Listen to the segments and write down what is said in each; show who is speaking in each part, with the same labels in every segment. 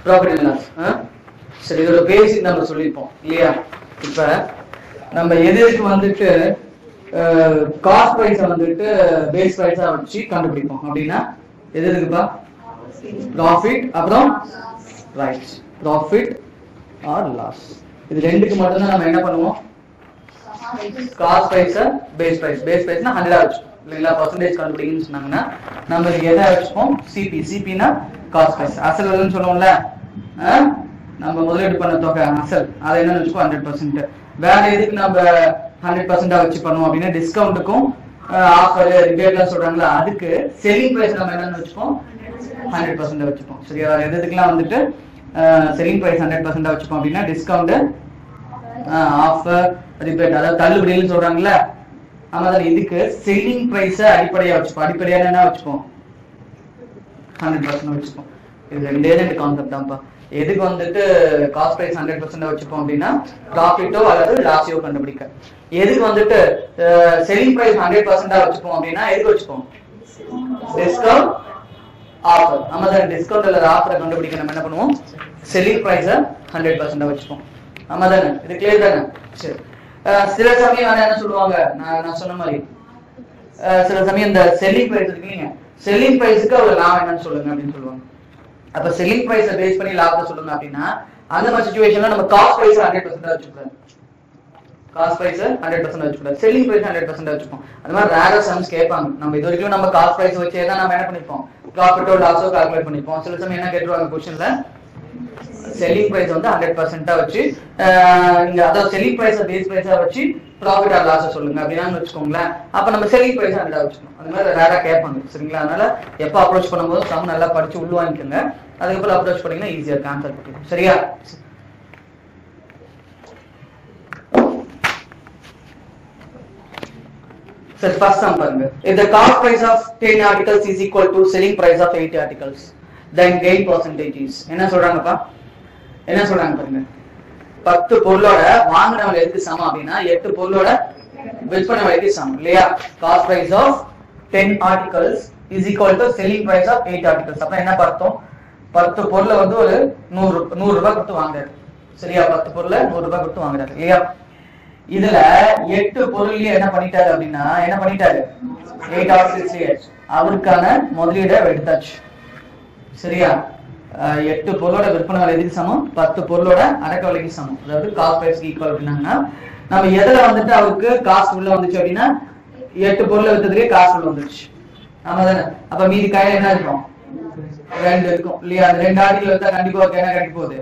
Speaker 1: Profit and loss. சரி, இதோட பேசிக் நம்ம சொல்லியிருப்போம் இல்லையா? இப்ப நம்ம எதுக்கு வந்துட்டு காஸ்ட் பிரைஸ வந்துட்டு பேஸ் பிரைஸா வச்சு கண்டுபிடிப்போம் அப்படின்னா எது இருக்குப்பா? ப்ராஃபிட் அப்புறம் ரைட், ப்ராஃபிட் ஆர் லாஸ். இது ரெண்டுக்கு மட்டும் தான் நம்ம என்ன பண்ணுவோம்? Cost price base price. Base பிரைஸ்னா 100 வச்சுப்போம் இல்லைங்களா? பர்சன்டேஜ் கண்டுபிடிங்கன்னு சொன்னாங்கன்னா நம்ம இதுக்கு எதை வச்சுப்போம்? சிபி. சிபினா காஸ்ட் பிரைஸ். அசல் வருதுன்னு சொல்லுவோம்ல, நம்ம முதலீடு பண்ண தொகை அசல், அதை என்ன வச்சுப்போம்? 100%. வேற எதுக்கு நம்ம 100% வச்சு பண்ணுவோம் அப்படின்னா டிஸ்கவுண்ட்டுக்கும் ஆஃபர் ரிபேட்லாம் சொல்றாங்களா, அதுக்கு செல்லிங் பிரைஸ் நம்ம என்னன்னு வச்சுப்போம்? 100% வச்சுப்போம். சரியா? எதுக்கெல்லாம் வந்துட்டு செல்லிங் பிரைஸ் 100% வச்சுப்போம் அப்படின்னா டிஸ்கவுண்ட், ஆஃபர், ரிபேட், அதாவது தள்ளுபடின்னு சொல்றாங்கல்ல, ஆமா தான். இதுக்கு செல்லிங் பிரைஸ அடிப்படையா வச்சுப்போம். அடிப்படையா என்ன வச்சுப்போம்? 100% வச்சுப்போம். இது ரெண்டு கான்செப்ட் தான்ப்பா. எதுக்கு வந்துட்டு காஸ்ட் பிரைஸ் 100% வச்சுப்போம் அப்படின்னா ப்ராஃபிட்டோ அல்லது லாஸையோ கண்டுபிடிக்க. எதுக்கு வந்துட்டு செல்லிங் பிரைஸ் 100% வச்சுப்போம் அப்படின்னா எதுக்கு வச்சுப்போம்? Discount, offer. ஆமா தான். டிஸ்கவுண்ட் அல்லது ஆஃபரை கண்டுபிடிக்க நம்ம என்ன பண்ணுவோம்? செல்லிங் பிரைஸ 100% வச்சுப்போம். ஆமா தானே? இது கிளியர் தானே? சரி. சில சமயம் என்ன சொல்லுவாங்க, நான் சொன்ன மாதிரி சில சமயம் இந்த செல்லிங் பிரைஸ் இருக்குங்க, செல்லிங் பிரைஸுக்கு அவர் லாபம் என்னன்னு சொல்லுங்க அப்படின்னு சொல்லுவாங்க. அப்ப செல்லிங் பிரைஸ பேஸ் பண்ணி லாபத்தை சொல்லுங்க அப்படின்னா அந்த மாதிரி சிச்சுவேஷன்ல நம்ம காஸ்ட் பிரைஸ் 100% வச்சுக்கலாம். காஸ்ட் பிரைஸ் 100% வச்சுக்கலாம். செல்லிங் பிரைஸ் 100% வச்சுப்போம். அது மாதிரி ரேரா சம்ஸ் கேட்பாங்க. நம்ம இது வரைக்கும் நம்ம காஸ்ட் பிரைஸ் வச்சே தான் நம்ம என்ன பண்ணிருப்போம்? ப்ராஃபிட்டோ லாஸோ கால்குலேட் பண்ணிருப்போம். சில சமயம் என்ன கேட்டுருவாங்க क्वेश्चनல, செல்லிங் பிரைஸ் வந்து 100% வச்சு நீங்க அதாவது செல்லிங் பிரைஸ் பேஸ் பிரைஸா வச்சு ப்ராஃபிட் ஆர் லாஸ் சொல்லுங்க அப்படின்னா வச்சுக்கோங்களேன். அப்ப நம்ம செல்லிங் பிரைஸ் 100 வச்சுக்கணும். அந்த மாதிரி ரேரா கேட்பாங்க. சரிங்களா? அதனால எப்ப அப்ரோச் பண்ணும்போது சம் நல்லா படிச்சு உள்ள வாங்கிக்கோங்க. அதுக்கப்புறம் அப்ரோச் பண்ணீங்கன்னா ஈஸியா ஆன்சர் பண்ணிக்கலாம். சரியா? சரி, ஃபர்ஸ்ட் சம் பாருங்க. If the cost price of 10 articles is equal to selling price of 8 articles, then gain percentage is. என்ன சொல்றாங்கப்பா? என்ன சொல்றாங்க பாருங்க. 10 பொருளோட வாங்குன விலை எதுக்கு சமம் அப்படின்னா 8 பொருளோட விற்பனை விலைக்கு சமம் இல்லையா? Cost price of 10 articles is equal to selling price of 8 articles. அப்ப என்ன பார்த்தோம்? 10 பொருளை வந்து ஒரு 100 ரூபாய் கொடுத்து வாங்குறாரு. சரியா? 10 பொருளை 100 ரூபாய் கொடுத்து வாங்குறாரு இல்லையா? இதுல 8 பொருள்லயே என்ன பண்ணிட்டாரு அப்படின்னா என்ன பண்ணிட்டாரு? 8 articles அவருக்கான முதலீடை எடுத்தாச்சு. சரியா? 8 பொருளோட விற்பனை விலை எதுக்கு சமம்? 10 பொருளோட அடக்க விலைக்கு சமம். அதாவது காஸ்ட் பிரைஸ்க்கு ஈக்குவல் அப்படின்னா நம்ம எதுல வந்துட்டு அவருக்கு காஸ்ட் உள்ள வந்துச்சு அப்படின்னா 8 பொருளை வித்ததுலயே காஸ்ட் உள்ள வந்துருச்சு. ஆமா தானே? அப்ப மீதி கையில என்ன இருக்கும்? 2 இருக்கும் இல்லையா? அந்த 2 ஆர்டிகல் வித்தா கண்டிப்பா என்ன கிடைக்க போகுது?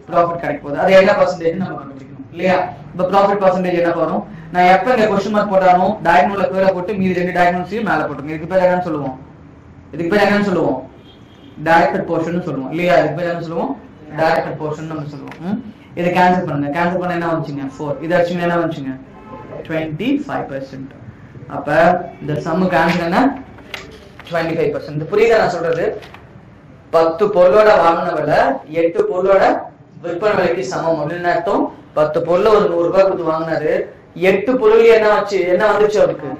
Speaker 1: ப்ராஃபிட் கிடைக்க போகுது. அது என்ன பர்சன்டேஜ் நம்ம கண்டுபிடிக்கணும் இல்லையா? இப்ப ப்ராஃபிட் பர்சன்டேஜ் என்ன வரும்? நான் எப்ப இந்த क्वेश्चन மார்க் போட்டானோ டயகனல்ல கீழ போட்டு மீதி 2 டயகனல்ஸையும் மேல போட்டுங்க. இதுக்கு பேர் என்னன்னு சொல்லுவோம்? இதுக்கு பேர் என்னன்னு சொல்லுவோம்? டைரக்டட் போர்ஷன் சொல்லுவோம் இல்லையா? இதுக்கு பேர் என்ன சொல்லுவோம்? டைரக்டட் போர்ஷன் நம்ம சொல்லுவோம். இத கேன்சல் பண்ணுங்க. கேன்சல் பண்ணா என்ன வந்துச்சுங்க? 4. இத அடிச்சீங்க என்ன வந்துச்சுங்க? 25%. அப்ப இந்த சம்முக்கு ஆன்சர் என்ன? 25%. இது புரியுதா நான் சொல்றது? 10 பொருளோட வாங்குன விலை 8 பொருளோட விற்பனை விலைக்கு சமம் அப்படின்னு அர்த்தம். 10 பொருள ஒரு 100 ரூபாய் கொடுத்து வாங்கினாரு. 8 பொருள் என்ன வந்துச்சு அவருக்கு?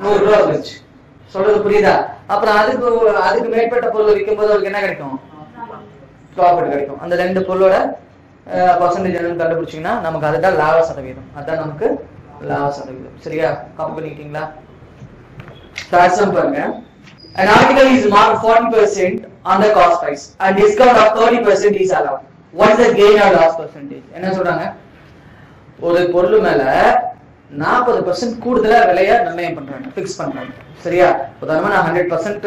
Speaker 1: 100 ரூபாய் வந்துச்சு. சொல்றது புரியுதா? அப்புறம் அதுக்கு மேற்பட்ட பொருள் விற்கும்போது அவருக்கு என்ன கிடைக்கும்? ப்ராஃபிட் கிடைக்கும். அந்த 2 பொருளோட பர்சன்டேஜ் என்னன்னு கண்டுபிடிச்சீங்கன்னா நமக்கு அதுதான் லாப சதவீதம். அதான் நமக்கு லாப சதவீதம். சரியா? காப்பி பண்ணிட்டீங்களா? பாருங்க. An article is marked 40% on the cost price and discount of 30% is allowed. What is the gain or loss percentage? என்ன சொல்றாங்க? ஒரு பொருள் மேல 40% கூடுதலா விலைய நிர்ணயம் பண்றாங்க, ஃபிக்ஸ் பண்றாங்க. சரியா? உதாரணமா நான் 100%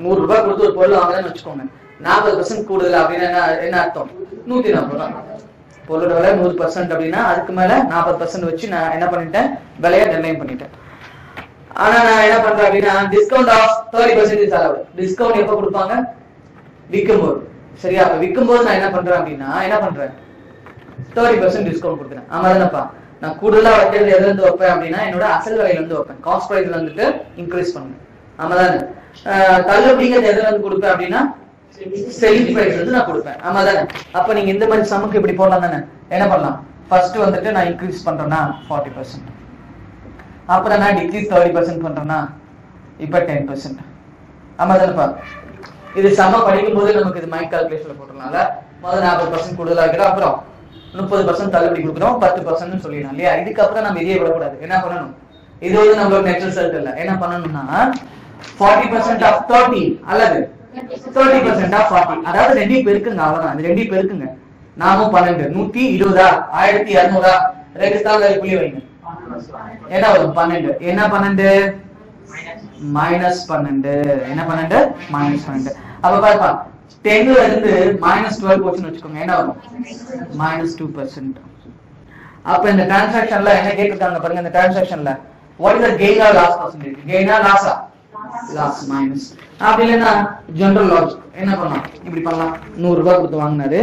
Speaker 1: 100 ரூபாய் கொடுத்து ஒரு பொருள் வாங்குறேன்னு வச்சுக்கோங்க. 40% கூடுதல் அப்படின்னா என்ன அர்த்தம்? 140 ரூபாய். பொருளோட விலை 100% அப்படின்னா அதுக்கு மேல 40% வச்சு நான் என்ன பண்ணிட்டேன்? விலைய நிர்ணயம் பண்ணிட்டேன். ஆனா நான் என்ன பண்றேன் அப்படின்னா discount of 30% is allowed. Discount எப்ப கொடுப்பாங்க? விக்கும்போது. சரியா? அப்ப விக்கும்போது நான் என்ன பண்றேன் அப்படின்னா 30% டிஸ்கவுண்ட் கொடுக்குறேன். ஆமா தானப்பா? நான் கூடுதலா வைக்கிறது எதுல இருந்து வைப்பேன் அப்படின்னா என்னோட அசல் விலையில இருந்து வைப்பேன். காஸ்ட் பிரைஸ்ல வந்துட்டு இன்க்ரீஸ் பண்ணுவேன். ஆமா தானே? தள்ளுபடிங்கிறது எதுல இருந்து கொடுப்பேன் அப்படின்னா செல்லிங் பிரைஸ்ல இருந்து நான் கொடுப்பேன். ஆமா தானே? அப்ப நீங்க இந்த மாதிரி சமுக்கு இப்படி போடலாம் தானே? என்ன பண்ணலாம்? ஃபர்ஸ்ட் வந்துட்டு நான் இன்க்ரீஸ் பண்றேன்னா 40%. அப்புறம் நான் டிக்ரீஸ் 30% பண்றேன்னா இப்ப 10%. ஆமா தானேப்பா? இது சம படிக்கும் போது நமக்கு இது மைண்ட் கால்குலேஷன்ல போட்டுறனால முதல்ல 40% கூடுதலா வைக்கிறோம், அப்புறம் 30% தள்ளுபடி கொடுக்குறோம், 10% சொல்லிடலாம் இல்லையா. இதுக்கப்புறம் நம்ம இதே விடக்கூடாது. என்ன பண்ணணும், இது வந்து நம்மளோட நெட் ரிசல்ட் இல்ல. என்ன பண்ணணும்னா 40% ஆஃப் 30 அல்லது 30% ஆஃப் 40, அதாவது ரெண்டையும் பெருக்குங்க. அவ்வளவுதான், அது ரெண்டையும் பெருக்குங்க. நாமும் 12 120 1200 ரெகுஸ்தான் புள்ளி வைங்க. என்ன வரும் 12. என்ன 12 -12. என்ன 12 -12. அப்ப பாருப்பா 10 ல இருந்து -12 போச்சுன்னு வச்சுக்கோங்க. என்ன வரும் -2%. அப்ப இந்த டிரான்சாக்ஷன்ல என்ன கேட்டிருக்காங்க பாருங்க. இந்த டிரான்சாக்ஷன்ல what is the gain or loss percentage? gain or loss? loss minus. அப்படி இல்லைன்னா ஜெனரல் லாஜிக் என்ன பண்ணலாம், இப்படி பண்ணலாம். 100 ரூபாய் கொடுத்து வாங்கினாரு,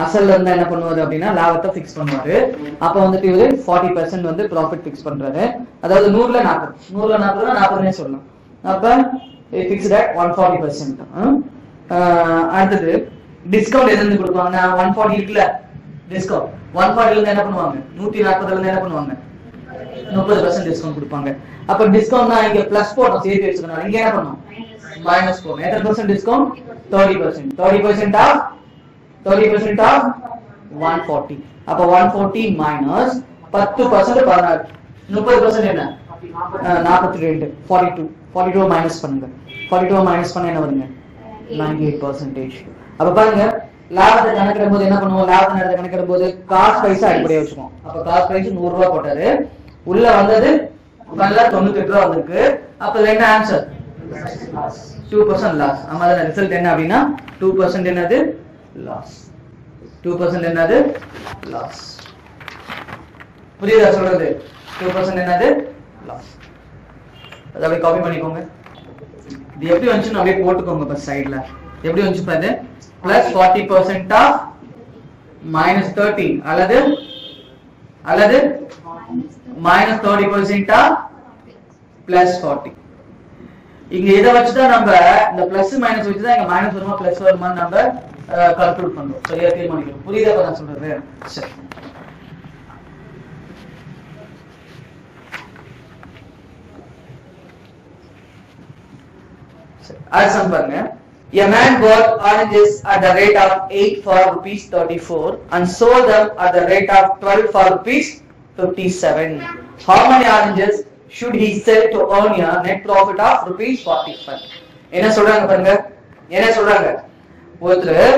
Speaker 1: அசல்ல இருந்தா என்ன பண்ணுவாரு அப்படின்னா லாபத்தை பிக்ஸ் பண்ணுவாரு. அப்ப வந்துட்டு இவரு 40% வந்து ப்ராஃபிட் பிக்ஸ் பண்றாரு. அதாவது 100ல 40 40 சொல்லலாம். அப்ப பிக்ஸ்ட் அட் 140%. அடுத்தது டிஸ்கவுண்ட் எதுல இருந்து கொடுப்பாங்கன்னா 140 இருக்குல்ல, டிஸ்கவுண்ட் 140ல இருந்து என்ன பண்ணுவாங்க, 140ல இருந்து என்ன பண்ணுவாங்க 30% டிஸ்கவுண்ட் கொடுப்பாங்க. அப்ப டிஸ்கவுண்ட்னா இங்க பிளஸ் போட்டோம், சேர்த்து வச்சுக்கணும். இங்க என்ன பண்ணும் மைனஸ் போடும். எத்தனை பர்சன்ட் டிஸ்கவுண்ட் 30%. 30% ஆஃப் 140. அப்ப 140 மைனஸ் 10% 16. 30% என்ன 42. 42 மைனஸ் பண்ணுங்க. 42 மைனஸ் பண்ண என்ன வருங்க 98%. அப்ப பாருங்க லாபத்தை கணக்கிடும் போது என்ன பண்ணுவோம், லாபத்தை கணக்கிடும் போது காஸ்ட் பிரைஸ் அடிப்படையா வச்சுக்கோம். அப்ப காஸ்ட் பிரைஸ் 100 ரூபாய் போட்டாரு, உள்ள வந்தது 98 ரூபாய் வந்திருக்கு. அப்ப என்ன ஆன்சர் 2% லாஸ். ஆமா, ரிசல்ட் என்ன அப்படின்னா 2% என்னது லாஸ். 2% என்னது லாஸ். புரியுதா சொல்றது? 2% என்னது லாஸ். அத அப்படியே காப்பி பண்ணிக்கோங்க. இது எப்படி வந்துச்சுன்னு அப்படியே போட்டுக்கோங்க. பஸ் சைடுல எப்படி வந்துச்சு பாரு. plus 40% of -30 அல்லது -30% of +40. இங்க இத வச்சு தான் நம்ம இந்த பிளஸ் மைனஸ் வச்சு தான் இங்க மைனஸ் வருமா பிளஸ் வருமா நம்ம கால்குலேட் பண்றோம். சரியா தீர்மானிக்கிறோம். புரியுதா நான் சொல்றது? சரி. அடுத்து பாருங்க. A man bought oranges at the rate of 8 for ₹34 and sold them at the rate of 12 for ₹57. How many oranges should he sell to earn a net profit of ₹45? என்ன சொல்றாங்க பாருங்க. என்ன சொல்றாங்க, ஒருத்தர்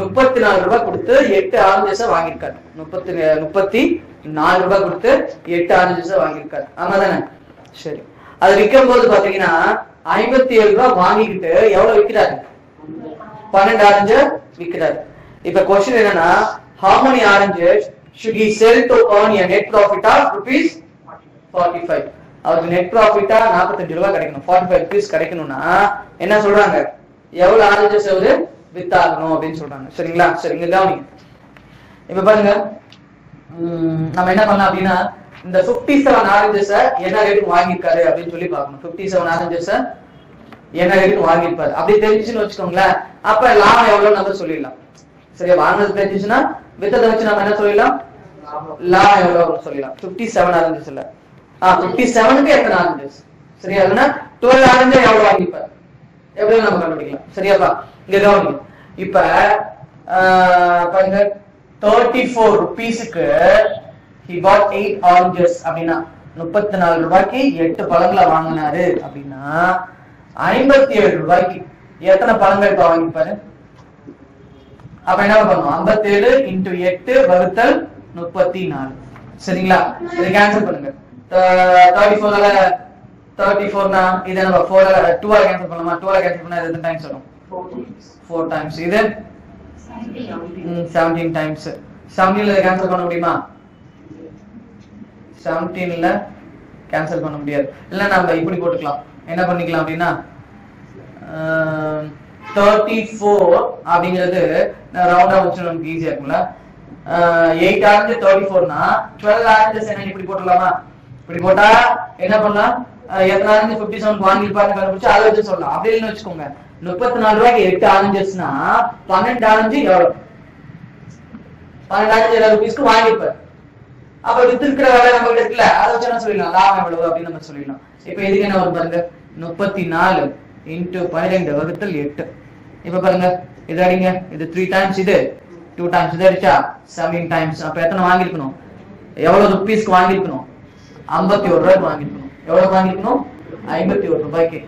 Speaker 1: 34 ரூபாய் கொடுத்து 8 ஆரஞ்சஸை வாங்கியிருக்காரு. 34 ரூபாய் கொடுத்து 8 ஆரஞ்சஸை வாங்கியிருக்காரு. ஆமா தானே? சரி. அது விற்கும் போது பாத்தீங்கன்னா 57 ரூபாய் வாங்கிக்கிட்டு எவ்வளவு விற்கிறாரு, 12 ஆரஞ்சு விற்கிறாரு. இப்ப क्वेश्चन என்னன்னா how many oranges should he sell to earn a net profit of ₹45? அவருக்கு நெட் ப்ராஃபிட்டா 45 ரூபாய் கிடைக்கணும், 45 rupees கிடைக்கணும்னா என்ன சொல்றாங்க, எவ்வளவு ஆரஞ்சஸ் அவரு வித்தாகணும் அப்படின்னு சொல்றாங்க. சரிங்களா? சரிங்க கவனிங்க. இப்ப பாருங்க நம்ம என்ன பண்ணலாம் அப்படின்னா இந்த 57 ஆரஞ்சஸ் என்ன ரேட்டுக்கு வாங்கியிருக்காரு அப்படின்னு சொல்லி பார்க்கணும். 57 ஆரஞ்சஸ் என்ன ரேட்டுக்கு வாங்கியிருப்பாரு அப்படி தெரிஞ்சுன்னு வச்சுக்கோங்களேன். அப்ப லாபம் எவ்வளவு நம்ம சொல்லிடலாம். சரியா? வாங்கினது தெரிஞ்சுச்சுன்னா வித்ததை வச்சு நம்ம என்ன சொல்லிடலாம், லாபம் எவ்வளவு சொல்லிடலாம். 57 ஆரஞ்சஸ் இல்ல 57க்கு எத்தனை ஆரஞ்சஸ்? சரியா? இல்லைன்னா 12 ஆரஞ்சு எவ்வளவு வாங்கியிருப்பாரு எப்படி நம்ம கண்டுபிடிக்கலாம். சரியாப்பா? இங்க கவனிங்க. இப்ப பாருங்க 34 rupeesக்கு he bought 8 oranges அப்படின்னா 34 ரூபாய்க்கு 8 பழங்களை வாங்கினாரு அப்படின்னா 57 ரூபாய்க்கு எத்தனை பழங்கள் வாங்கிப்பாரு? அப்ப என்ன பண்ணுவோம், 57 into 8 வகுத்தல் 34. சரிங்களா? இதை கேன்சல் பண்ணுங்க. 34 னா இதை நம்ம 4 2 ஆல கேன்சல் பண்ணலாமா? 2 ஆல கேன்சல் பண்ணா எத்தனை டைம்ஸ் வரும்? 4 டைம்ஸ். இது 17 டைம்ஸ். 17ல கேன்சல் பண்ண முடியுமா? 17ல கேன்சல் பண்ண முடியாது. இல்ல நம்ம இப்படி போட்டுக்கலாம். என்ன பண்ணிக்கலாம் அப்படின்னா 34 அப்படிங்கிறது ரவுண்டா வச்சு நமக்கு ஈஸியா இருக்கும்ல. 8 ஆரஞ்சு 34 னா 12 ஆரஞ்சஸ் என்ன இப்படி போட்டுடலாமா? இப்படி போட்டா என்ன பண்ணலாம், எத்தனை ஆரஞ்சு 57 வாங்கிருப்பாருன்னு கண்டுபிடிச்சு அதை வச்சு சொல்லலாம். அப்படி இல்லைன்னு வச்சுக்கோங்க, 34 ரூபாய்க்கு 8 ஆரஞ்சஸ்னா 12 ஆரஞ்சு எவ்வளவு? 12 ஆரஞ்சு 70 ரூபீஸ்க்கு வாங்கிருப்பாரு. அப்ப வித்து இருக்கிற வேலை நம்ம கிட்ட இருக்குல்ல, அதை வச்சு என்ன சொல்லிடலாம், லாபம் எவ்வளவு அப்படின்னு நம்ம சொல்லிடலாம். இப்ப இதுக்கு என்ன வரும் பாருங்க, 34 into 12 வகுத்தல் 8 இப்ப பாருங்க இது அடிங்க, இது 3 times, இது 2 times, இது அடிச்சா 17 times. அப்ப எத்தனை வாங்கிருக்கணும், எவ்வளவு ருபீஸ்க்கு வாங்கிருக்கணும், 51 ரூபாய்க்கு வாங்கிருக்கணும். எவ்வளவு வாங்கிருக்கணும், 51 ரூபாய்க்கு.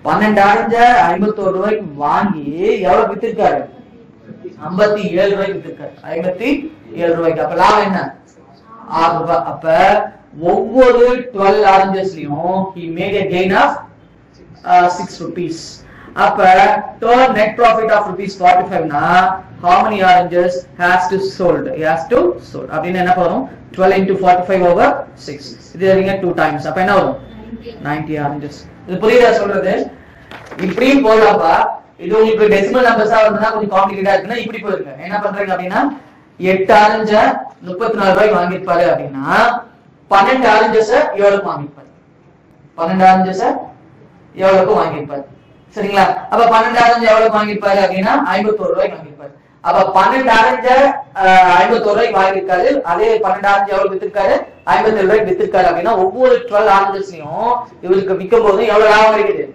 Speaker 1: 12 அடைஞ்ச 51 ரூபாய்க்கு வாங்கி எவ்வளவு வித்திருக்காரு, 57 ரூபாய்க்கு வித்திருக்காரு. 57 ரூபாய்க்கு. அப்ப லாபம் என்ன, 6 ரூபாய். அப்ப ஒவ்வொரு 12 ஆரஞ்சஸ்லயும் he made a gain of 6 rupees. அப்ப total net profit of rupees 45 னா how many oranges has to sold, he has to sold அப்படினா என்ன வரும், 12 into 45 over 6. இது நீங்க 2 times. அப்ப என்ன வரும், 90 oranges. இது புரியுதா சொல்றது, இப்படியும் போலாம்ப்பா. இது உங்களுக்கு டெசிமல் நம்பர்ஸா வந்தா கொஞ்சம் காம்ப்ளிகேட்டா இருக்குன்னா இப்படி போயிருங்க. என்ன பண்றீங்க அப்படின்னா 8 ஆரஞ்ச 34 ரூபாய்க்கு வாங்கிருப்பாரு அப்படின்னா 12 ஆரஞ்சஸ் எவ்வளவுக்கு வாங்கிருப்பாரு, 12 ஆரஞ்சஸ் எவ்வளவுக்கு வாங்கிருப்பாரு. சரிங்களா? அப்ப 12 ஆரஞ்சு எவ்வளவுக்கு வாங்கிருப்பாரு அப்படின்னா 51 ரூபாய்க்கு வாங்கிருப்பாரு. அப்ப 12 ஆரஞ்ச 51 ரூபாய்க்கு வாங்கிருக்காரு. அதே 12 ஆரஞ்சு எவ்வளவு வித்திருக்காரு, 57 ரூபாய்க்கு வித்திருக்காரு அப்படின்னா ஒவ்வொரு 12 ஆரஞ்சஸ்லயும் இவருக்கு விற்கும் போது எவ்வளவு லாபம் கிடைக்குது,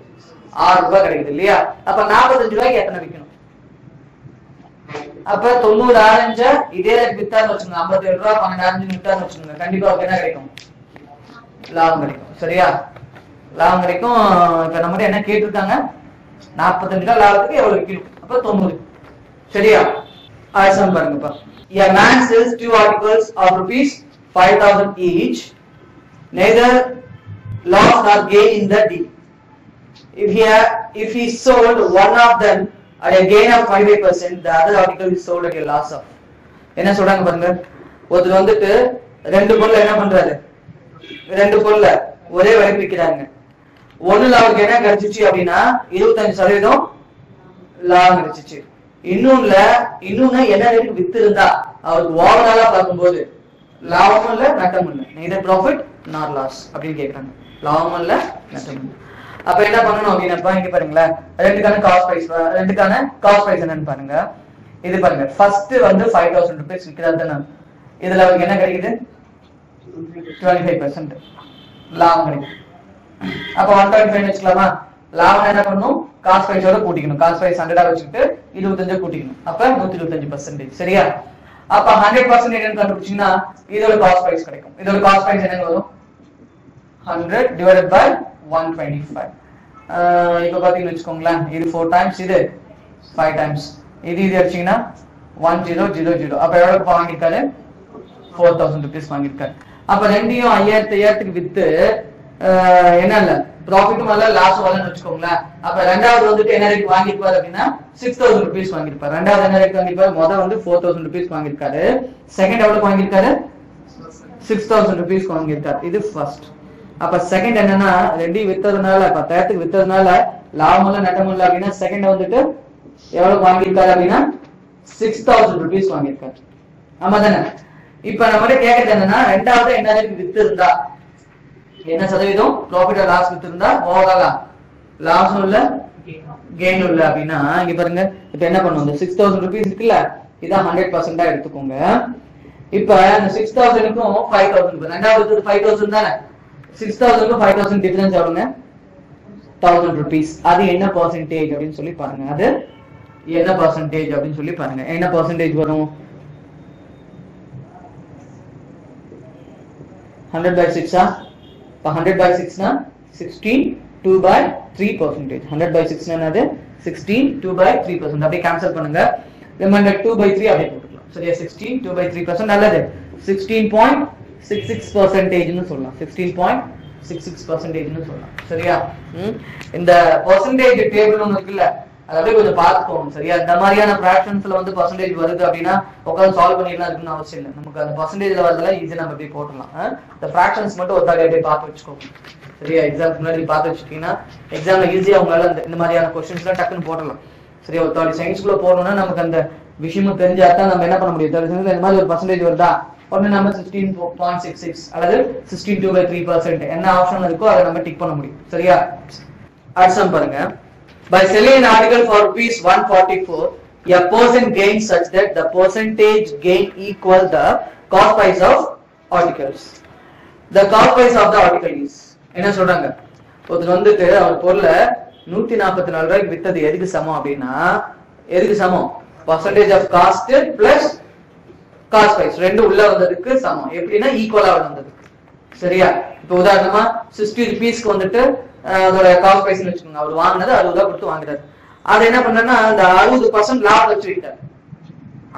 Speaker 1: 6 ரூபாய் கிடைக்குது இல்லையா? அப்ப 45 ரூபாய்க்கு எத்தனை விற்கணும், அப்ப 90 ஆரஞ்ச இதே ரேட் வித்தான்னு வச்சுக்கோங்க, 57 ரூபாய் 12 ஆரஞ்சு வித்தான்னு வச்சுக்கோங்க, கண்டிப்பா அவருக்கு என்ன கிடைக்கும், லாபம் கிடைக்கும். சரியா? லாபம் கிடைக்கும். இப்ப நம்ம என்ன கேட்டிருக்காங்க, 45 ரூபாய் லாபத்துக்கு எவ்வளவு விற்கணும், அப்ப 90. சரியா? ஆயிரம் பாருங்கப்பா. A man sells 2 articles of rupees 5000 each, neither loss or gain in the deal. If he sold one of them at a gain of 5%, the other article is sold at a loss of. என்ன சொல்றாங்க பாருங்க, ஒருத்தர் வந்துட்டு ரெண்டு பொருள் என்ன பண்றாரு, ரெண்டு பொருளை ஒரே விலைக்கு விற்கிறாங்க. ஒண்ணுல அவருக்கு என்ன கிடைச்சிச்சு அப்படின்னா 25% லாபம் கிடைச்சிச்சு. இன்னொன்னு என்ன ரேட்டுக்கு வித்து இருந்தா அவருக்கு ஓவராலா பார்க்கும்போது லாபமும் இல்ல நட்டமும் இல்ல, neither profit nor loss அப்படின்னு கேக்குறாங்க. லாபமும் இல்ல நட்டமும் இல்ல. அப்ப என்ன பண்ணணும் அப்படின்னா இங்க பாருங்களேன், ரெண்டுக்கான காஸ்ட் பிரைஸ் என்னன்னு பாருங்க. இது பாருங்க, ஃபர்ஸ்ட் வந்து 5000 ரூபாய் விற்கிறாரு தானே, இதுல அவருக்கு என்ன கிடைக்குது, 25% லாபம் கிடைக்கும். அப்ப 125 வச்சுக்கலாமா, லாபம் என்ன பண்ணணும், காஸ்ட் பிரைஸோட கூட்டிக்கணும். காஸ்ட் பிரைஸ் 100 வச்சுட்டு 25 கூட்டிக்கணும், அப்ப 125%. சரியா? அப்ப 100% என்னன்னு கண்டுபிடிச்சீங்கன்னா இதோட காஸ்ட் பிரைஸ் கிடைக்கும். இதோட காஸ்ட் பிரைஸ் என்ன வரும், 100 divided by 125. இப்ப பாத்தீங்கன்னு வச்சுக்கோங்களேன், இது 4 times, இது 5 times, இது அடிச்சீங்கன்னா 1000. அப்ப எவ்வளவு வாங்கிருக்காரு, 4000 rupees வாங்கிருக்காரு. அப்ப ரெண்டையும் 5000 வித்து என்ன இல்ல ப்ராஃபிட்டும் வரல லாஸும் வரலன்னு வச்சுக்கோங்களேன். அப்ப ரெண்டாவது வந்துட்டு என்ன ரேட் வாங்கிருப்பாரு அப்படின்னா 6000 rupees வாங்கிருப்பாரு. ரெண்டாவது என்ன ரேட் வாங்கிருப்பாரு, முதல் வந்து 4000 rupees வாங்கிருக்காரு, செகண்ட் எவ்வளவு வாங்கிருக்காரு, 6000 rupees வாங்கிருக்காரு. இது ஃபர்ஸ்ட். அப்ப செகண்ட் என்னன்னா ரெண்டையும் வித்ததுனால 10,000 வித்ததுனால லாபம் இல்ல நட்டம் இல்ல அப்படின்னா செகண்ட் வந்துட்டு எவ்வளவு வாங்கிருக்காரு அப்படின்னா 6000 rupees வாங்கிருக்காரு. ஆமா தானே? இப்ப நம்ம கேக்குறது என்னன்னா ரெண்டாவது என்ன ரேட் வித்து இருந்தா என்ன சதவீதம் ப்ராஃபிட் ஆர் லாஸ் வித்து இருந்தா ஓவராலா லாஸும் இல்ல கெயினும் இல்ல அப்படின்னா இங்க பாருங்க, இப்ப என்ன பண்ணுவோம், 6000 rupees இருக்குல்ல, இதான் 100% எடுத்துக்கோங்க. இப்ப அந்த 6000க்கும் 5000 ரெண்டாவது 5000 தானே, 6000க்கும் 5000 டிஃபரன்ஸ் எவ்வளவுங்க, 1000 rupees. அது என்ன பெர்சன்டேஜ் அப்படின்னு சொல்லி பாருங்க, அது என்ன பெர்சன்டேஜ் அப்படின்னு சொல்லி பாருங்க. என்ன பெர்சன்டேஜ் வரும், 100/6. 100/6 னா 16 2/3%. 100/6 னா 16 2/3%. அப்படியே கேன்சல் பண்ணுங்க. ரிமைண்டர் 2/3 அப்படியே போட்டுக்கலாம். சரியா? 16 2/3% அல்லது 16.66% ன்னு சொல்லலாம். 16.66% ன்னு சொல்லலாம். சரியா? இந்த பெர்சன்டேஜ் டேபிள் ஒன்னு இருக்குல்ல, அது அப்படியே கொஞ்சம் பார்த்துக்கோங்க. சரியா? இந்த மாதிரியான ஃபிராக்ஷன்ஸ்ல வந்து பெர்சன்டேஜ் வருது அப்படின்னா உட்கார்ந்து சால்வ் பண்ணிடலாம் இருக்குன்னு அவசியம் இல்லை. நமக்கு அந்த பெர்சன்டேஜ்ல வரதெல்லாம் ஈஸியா நம்ம அப்படியே போட்டுடலாம். இந்த ஃபிராக்ஷன்ஸ் மட்டும் ஒரு தாடி அப்படியே பார்த்து வச்சுக்கோங்க. சரியா? எக்ஸாம்க்கு முன்னாடி பார்த்து வச்சுட்டீங்கன்னா எக்ஸாம்ல ஈஸியா உங்களால இந்த மாதிரியான கொஸ்டின்ஸ்லாம் டக்குன்னு போடலாம். சரியா? ஒரு தாடி சயின்ஸ்குள்ள போடணும்னா நமக்கு அந்த விஷயமும் தெரிஞ்சாதான் நம்ம என்ன பண்ண முடியும். இந்த மாதிரி ஒரு பெர்சன்டேஜ் வருதா உடனே நம்ம 16.66 அல்லது 16 2/3% என்ன ஆப்ஷன் இருக்கோ அதை நம்ம டிக் பண்ண முடியும். சரியா? அடுத்து பாருங்க, by selling an article for rupees 144, a person gains such that the percentage gain equal the cost price of articles. The cost price of the article is என்ன சொல்றாங்க, ஒருத்தர் வந்துட்டு அவர் பொருளை 144 ரூபாய்க்கு வித்தது எதுக்கு சமம் அப்படின்னா எதுக்கு சமம் percentage of cost plus cost price ரெண்டு உள்ள வந்ததுக்கு சமம் எப்படின்னா ஈக்குவலா வந்தது சரியா இப்போ உதாரணமா 60 ரூபீஸ்க்கு வந்துட்டு அதோட காஸ்ட் பிரைஸ்னு வெச்சுக்கோங்க அவர் வாங்குனது 60 ரூபாய் கொடுத்து வாங்குறாரு அது என்ன பண்றாருன்னா அந்த 60% லாபம் வச்சு விட்டாரு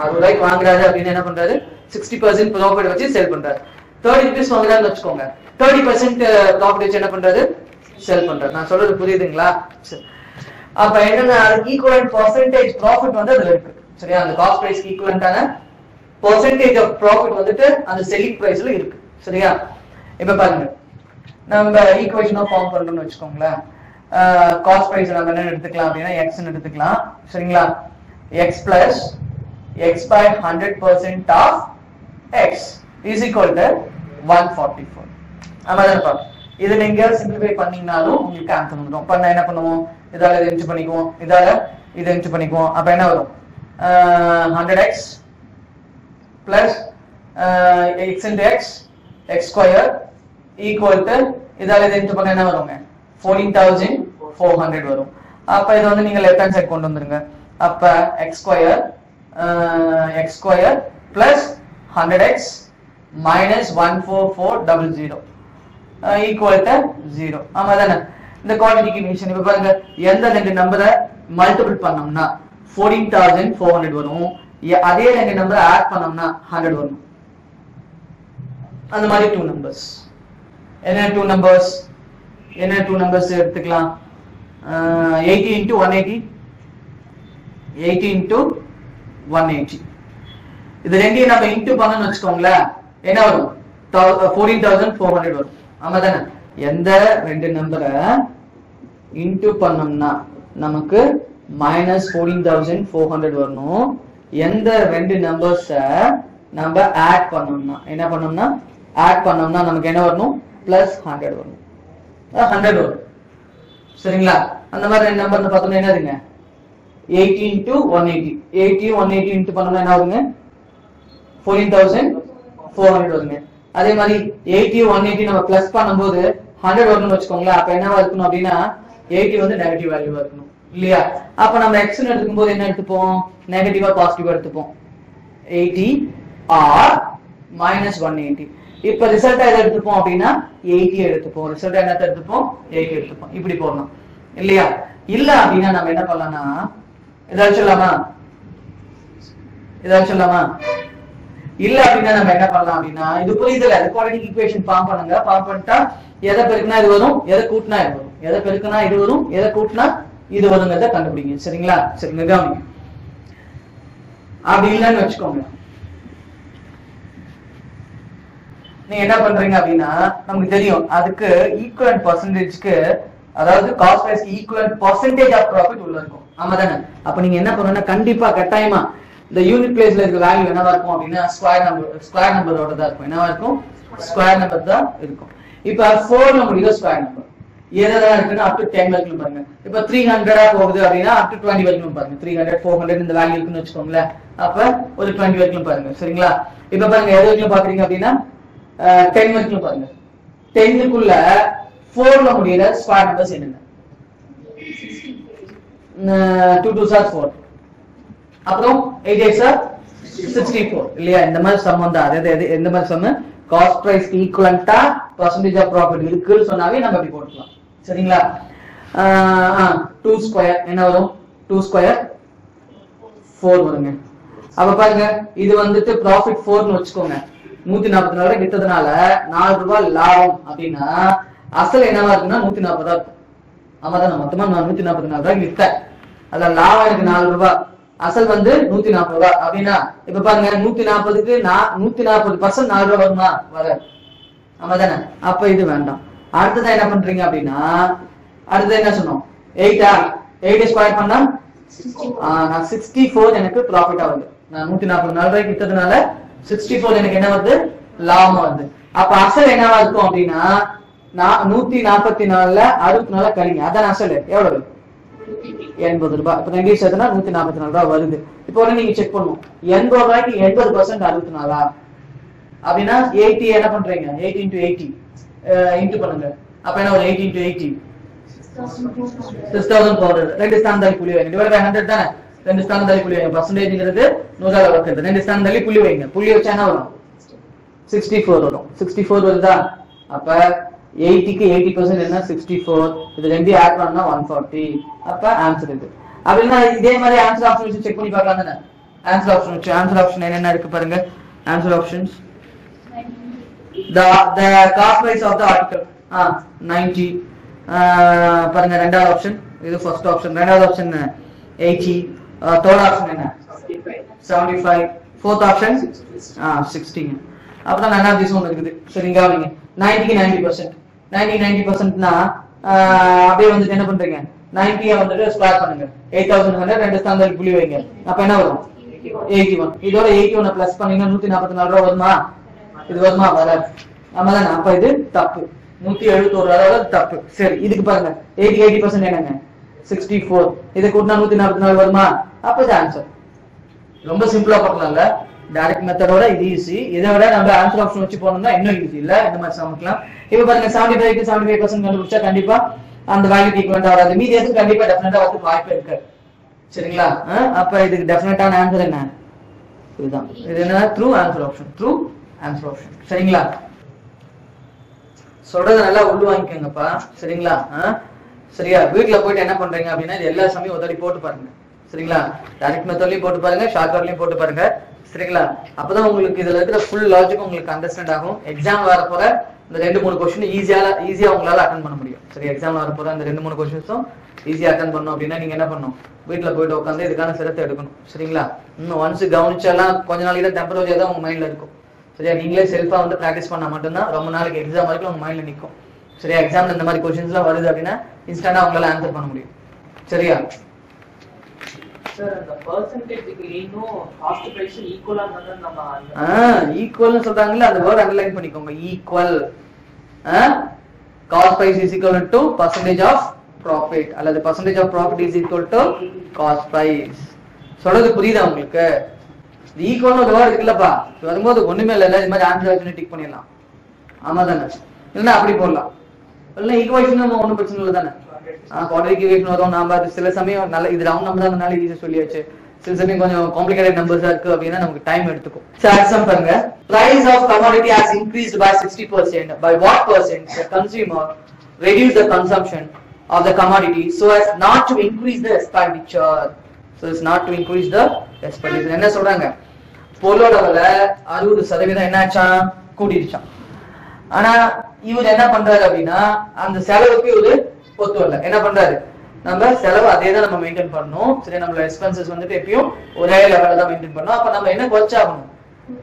Speaker 1: 60 ரூபாய்க்கு வாங்குறாரு அப்படின்னு என்ன பண்றாரு 60% ப்ராஃபிட் வச்சு சேல் பண்றாரு 30 ரூபீஸ் வாங்குறாருன்னு வெச்சுக்கோங்க 30% ப்ராஃபிட் வச்சு என்ன பண்றாரு சேல் பண்றாரு நான் சொல்றது புரியுதுங்களா அப்ப என்னன்னா ஈக்குவலன்ட் பெர்சன்டேஜ் ப்ராஃபிட் வந்து அதுல இருக்கு சரியா அந்த காஸ்ட் பிரைஸ்க்கு ஈக்குவலன்ட்டான பெர்சன்டேஜ் ஆஃப் ப்ராஃபிட் வந்துட்டு அந்த செல்லிங் பிரைஸ்ல இருக்கு சரியா இப்ப பாருங்க நம்ம ஈக்குவேஷனா ஃபார்ம் பண்றோம்னு வெச்சுக்கோங்களேன் காஸ்ட் பிரைஸ் நம்ம என்ன எடுத்துக்கலாம் அப்படினா x ன்னு எடுத்துக்கலாம் சரிங்களா x plus x by 100% of x is equal to 144 ஆமாதானப்பா இத நீங்க சிம்பிளிஃபை பண்ணீங்கனாலும் உங்களுக்கு ஆன்சர் வந்துரும் பண்ணா என்ன பண்ணுவோம் இதால இத இன்ட் பண்ணிக்குவோம் இதால இத இன்ட் பண்ணிக்குவோம் அப்ப என்ன வரும் 100x plus x into x x square equal to இதால இத இன்ட் பண்ணா என்ன வரும்ங்க 14400 வரும் அப்ப இத வந்து நீங்க லெஃப்ட் ஹேண்ட் சைடு கொண்டு வந்துருங்க அப்ப x square plus 100x minus 14400 equal to 0 ஆமாதானே இந்த குவாண்டிட்டி ஈக்குவேஷன் இப்ப பாருங்க எந்த ரெண்டு நம்பரை மல்டிபிள் பண்ணோம்னா 14400 வரும் அதே ரெண்டு நம்பரை ஆட் பண்ணோம்னா 100 வரும் அந்த மாதிரி two numbers என்ன two numbers எடுத்துக்கலாம் 80 into 180 80 into 180 இது ரெண்டையும் நம்ம இன்டு பண்ணனும்னு வெச்சுக்கோங்களேன் என்ன வரும் 14400 வரும் ஆமாதானே எந்த ரெண்டு நம்பரை இன்டு பண்ணோம்னா நமக்கு -14400 வரணும் எந்த ரெண்டு நம்பர்ஸ நம்ம ஆட் பண்ணோம்னா என்ன பண்ணோம்னா ஆட் பண்ணோம்னா நமக்கு என்ன வரணும் +100 வரணும் 100 வரும் சரிங்களா அந்த மாதிரி ரெண்டு நம்பர்ல பார்த்தோம்னா என்னதுங்க 80 into 180 80 180 இன்டு பண்ணோம்னா என்ன வருங்க 14400 வருங்க அதே மாதிரி 80 180 நம்ம பிளஸ் பண்ணும்போது 100 வரணும்னு வெச்சுக்கோங்களா அப்ப என்னவா இருக்கணும் அப்படினா 80 வந்து நெகட்டிவ் வேல்யூவா இருக்கணும் இல்லையா அப்ப நம்ம x ன்னு எடுக்கும்போது என்ன எடுத்துப்போம் நெகட்டிவா பாசிட்டிவா எடுத்துப்போம் 80 or -180 இப்ப ரிசல்ட் எதை எடுத்துப்போம் அப்படினா 80 எடுத்துப்போம் ரிசல்ட் என்ன எடுத்துப்போம் 80 எடுத்துப்போம் இப்படி போடணும் இல்லையா இல்ல அப்படினா நம்ம என்ன பண்ணலாம்னா இத சொல்லலாமா இல்ல அப்படினா நம்ம என்ன பண்ணலாம் அப்படினா இது புரியுதுல குவாட்ரேட்டிக் ஈக்குவேஷன் ஃபார்ம் பண்ணுங்க ஃபார்ம் பண்ணிட்டா எதை பெருக்கினா இது வரும் எதை கூட்டினா இது வரும் எதை பெருக்கினா இது வரும் எதை கூட்டினா இது வரும்ங்கறத கண்டுபிடிங்க சரிங்களா சரி கவனிங்க அப்படி இல்லன்னு வெச்சுக்கோங்க நீங்க என்ன பண்றீங்க அப்படினா நமக்கு தெரியும் அதுக்கு ஈக்குவலன்ட் பெர்சன்டேஜ்க்கு அதாவது காஸ்ட் பிரைஸ்க்கு ஈக்குவலன்ட் பெர்சன்டேஜ் ஆஃப் ப்ராஃபிட் உள்ள இருக்கும் ஆமாதானே அப்ப நீங்க என்ன பண்ணனும்னா கண்டிப்பா கட்டாயமா இந்த யூனிட் பிளேஸ்ல இருக்க வேல்யூ என்னவா இருக்கும் அப்படினா ஸ்கொயர் நம்பரோட தான் இருக்கும் என்னவா இருக்கும் ஸ்கொயர் நம்பர் தான் இருக்கும் இப்ப 4 ல முடியுற ஸ்கொயர் நம்பர் எதெல்லாம் இருக்குன்னா up to 10 வரைக்கும் பாருங்க இப்ப 300 போகுது அப்படினா up to 20 வரைக்கும் பாருங்க 300 400 இந்த வேல்யூ இருக்குன்னு வெச்சுக்கோங்களே அப்ப ஒரு 20 வரைக்கும் பாருங்க சரிங்களா இப்ப பாருங்க எது வரைக்கும் பாக்குறீங்க அப்படினா 10 வரைக்கும் பாருங்க 10 க்குள்ள 4 ல முடியுற ஸ்கொயர் நம்பர்ஸ் என்னென்ன 2 2s are 4 அப்புறம் 8 8s are 64 இல்லையா இந்த மாதிரி சம் வந்து அதாவது எந்த மாதிரி சம் காஸ்ட் பிரைஸ் ஈக்குவலன்ட்டா பெர்சன்டேஜ் ஆஃப் ப்ராஃபிட் இருக்குன்னு சொன்னாவே நம்ம இப்படி போட்டுக்கலாம் சரிங்களா 2 ஸ்கொயர் என்ன வரும் 2 ஸ்கொயர் 4 வருங்க அப்ப பாருங்க இது வந்துட்டு ப்ராஃபிட் 4 னு வெச்சுக்கோங்க 144 ரூபாய் வித்ததனால 4 ரூபாய் லாபம் அப்படினா அசல் என்னவா இருக்குன்னா 140 இருக்கும் ஆமாதானே மொத்தமா நான் 144 ரூபாய் வித்தேன் அத லாபம் எனக்கு 4 ரூபாய் அசல் வந்து 140 ரூபாய் அப்படினா இப்ப பாருங்க 140க்கு 140% 4 ரூபாய் வருமா வராது ஆமாதானே அப்ப இது வேண்டாம் அடுத்து என்ன பண்றீங்க அப்படினா அடுத்து என்ன சொன்னோம் 8 ஸ்கொயர் பண்ணா நான் 64 எனக்கு ப்ராஃபிட் ஆகுது நான் 144 ரூபாய்க்கு வித்ததனால 64 எனக்கு என்ன வருது லாபம் வருது அப்ப அசல் என்னவா இருக்கும் அப்படினா 144ல 64 கழிங்க அதான் அசல் எவ்வளவு 80 ரூபாய் இப்ப 2 சேர்த்தனா 144 ரூபாய் வருது இப்போ நீங்க செக் பண்ணுவோம் 80 ரூபாய்க்கு 80% 64 அப்படினா 80 என்ன பண்றீங்க 8 into 80 இன்டு பண்ணுங்க அப்ப என்ன ஒரு 8 into 80 6400 ரெண்டு ஸ்தானம் தள்ளி புள்ளி வைங்க டிவைட் பை 100 தானே ரெண்டு ஸ்தானம் தள்ளி புள்ளி வைங்க பர்சன்டேஜ்ங்கிறது 100 வகுக்கிறது ரெண்டு ஸ்தானம் தள்ளி புள்ளி வைங்க புள்ளி வச்சா என்ன வரும் 64 வரும் 64 வருதா அப்ப 80 க்கு 80% என்ன 64 இது ரெண்டையும் ஆட் பண்ணா 140 அப்ப ஆன்சர் இது அப்படினா இதே மாதிரி ஆன்சர் ஆப்ஷன் வச்சு செக் பண்ணி பார்க்கலாம் தானே ஆன்சர் ஆப்ஷன் என்னென்ன இருக்கு பாருங்க answer options the cost price of the article 90 பாருங்க ரெண்டாவது ஆப்ஷன் இது ஃபர்ஸ்ட் ஆப்ஷன் ரெண்டாவது ஆப்ஷன் 80 தேர்ட் ஆப்ஷன் என்ன 75 ஃபோர்த் ஆப்ஷன் 60 அப்புறம் none of this ஒன்னு இருக்குது சரிங்க நீங்க 90 க்கு 90% 90 னா அப்படியே வந்து என்ன பண்றீங்க 90 வந்துட்டு ஸ்கொயர் பண்ணுங்க 8100 ரெண்டு ஸ்தானத்துல புள்ளி வைங்க அப்ப என்ன வரும் 81 இதோட 81 பிளஸ் பண்ணீங்கன்னா 144 ரூபாய் வருமா இது வருமா வராது ஆமாதானே அப்ப இது தப்பு 171 அதாவது தப்பு சரி இதுக்கு பாருங்க 80% என்னங்க 64 இத கூட்டினா 144 வருமா அப்ப இது ஆன்சர் ரொம்ப சிம்பிளா பார்க்கலாம்ல டைரக்ட் மெத்தடோட இது ஈஸி இதை விட நம்ம ஆன்சர் ஆப்ஷன் வச்சு போனோம்னா இன்னும் ஈஸி இல்ல இந்த மாதிரி சமைக்கலாம் இப்போ பாருங்க 75 க்கு 75% கண்டுபிடிச்சா கண்டிப்பா அந்த வேல்யூ ஈக்குவலன்ட் வராது மீதி எதுக்கு கண்டிப்பா டெஃபினட்டா வந்து வாய்ப்பு இருக்கு சரிங்களா அப்ப இதுக்கு டெஃபினட்டான ஆன்சர் என்ன இதுதான் இது என்ன ட்ரூ ஆன்சர் ஆப்ஷன் சரிங்களா சொல்றத நல்லா உள்ள வாங்கிக்கங்கப்பா சரிங்களா சரியா வீட்ல போயிட்டு என்ன பண்றீங்க அப்படின்னா இது எல்லா சமயம் ஒரு தடவை போட்டு பாருங்க சரிங்களா டைரக்ட் மெத்தட்லயும் போட்டு பாருங்க ஷார்ட் கட்லயும் போட்டு பாருங்க சரிங்களா அப்பதான் உங்களுக்கு இதுல இருக்கிற ஃபுல் லாஜிக் உங்களுக்கு அண்டர்ஸ்டாண்ட் ஆகும் எக்ஸாம் வர போற இந்த 2-3 क्वेश्चन ஈஸியா உங்களால அட்டெண்ட் பண்ண முடியும் சரி எக்ஸாம்ல வர போற இந்த 2-3 क्वेश्चंஸும் ஈஸியா அட்டெண்ட் பண்ணனும் அப்படினா நீங்க என்ன பண்ணணும் வீட்ல போய்ட்டு உட்கார்ந்து இதுக்கான சிரத்தை எடுக்கணும் சரிங்களா இன்னும் ஒன்ஸ் கவனிச்சாலாம் கொஞ்ச நாளைக்கு டெம்பரேச்சர் ஏதா உங்க மைண்ட்ல இருக்கும் சரியா நீங்களே செல்ஃபா வந்து பிராக்டீஸ் பண்ணா மட்டும் தான் ரொம்ப நாளைக்கு எக்ஸாம் வரைக்கும் உங்க மைண்ட்ல நிக்கும் சரியா எக்ஸாம்ல இந்த மாதிரி क्वेश्चंसலாம் வருது அப்படினா இன்ஸ்டன்ட்டா உங்களால ஆன்சர் பண்ண முடியும் சரியா
Speaker 2: sir the percentage gain cost price equal ஆனது நம்ம
Speaker 1: ஈக்குவல்னு சொல்றாங்கல அந்த வேர்ட் அண்டர்லைன் பண்ணிக்கோங்க equal cost price is equal to percentage of profit அல்லது percentage of profit is equal to cost price சொல்றது புரியுதா உங்களுக்கு இந்த ஈக்குவல்னு ஒரு வேர்ட் இருக்குல்லப்பா வரும்போது ஒண்ணுமே இல்ல இந்த மாதிரி ஆன்சர் வச்சு டிக் பண்ணிடலாம் ஆமாதானே இல்லனா அப்படி போடலாம் இல்ல ஈக்குவேஷன் நம்ம ஒண்ணும் பிரச்சனை இல்ல தானே குவாட்ரிக் ஈக்குவேஷன் வரும் நாம அது சில சமயம் நல்ல இது ரவுண்ட் நம்பர் தானனால ஈஸியா சொல்லியாச்சு சில சமயம் கொஞ்சம் காம்ப்ளிகேட்டட் நம்பர்ஸா இருக்கு அப்படினா நமக்கு டைம் எடுத்துக்கும் சரி எக்ஸாம் பாருங்க price of commodity has increased by 60% by what percent the consumer reduce the consumption of the commodity so as not to increase the expenditure என்ன சொல்றாங்க பொருளோட விலை 60% என்னாச்சா கூடிடுச்சாம் ஆனா இவர் என்ன பண்றாரு அப்படின்னா அந்த செலவுக்கு இவரு ஒத்து வரல என்ன பண்றாரு நம்ம செலவு அதே தான் நம்ம மெயின்டைன் பண்ணணும் சரி நம்மளோட எக்ஸ்பென்சஸ் வந்துட்டு எப்பயும் ஒரே லெவல்ல தான் மெயின்டைன் பண்ணணும் அப்ப நம்ம என்ன குறைச்சாகணும்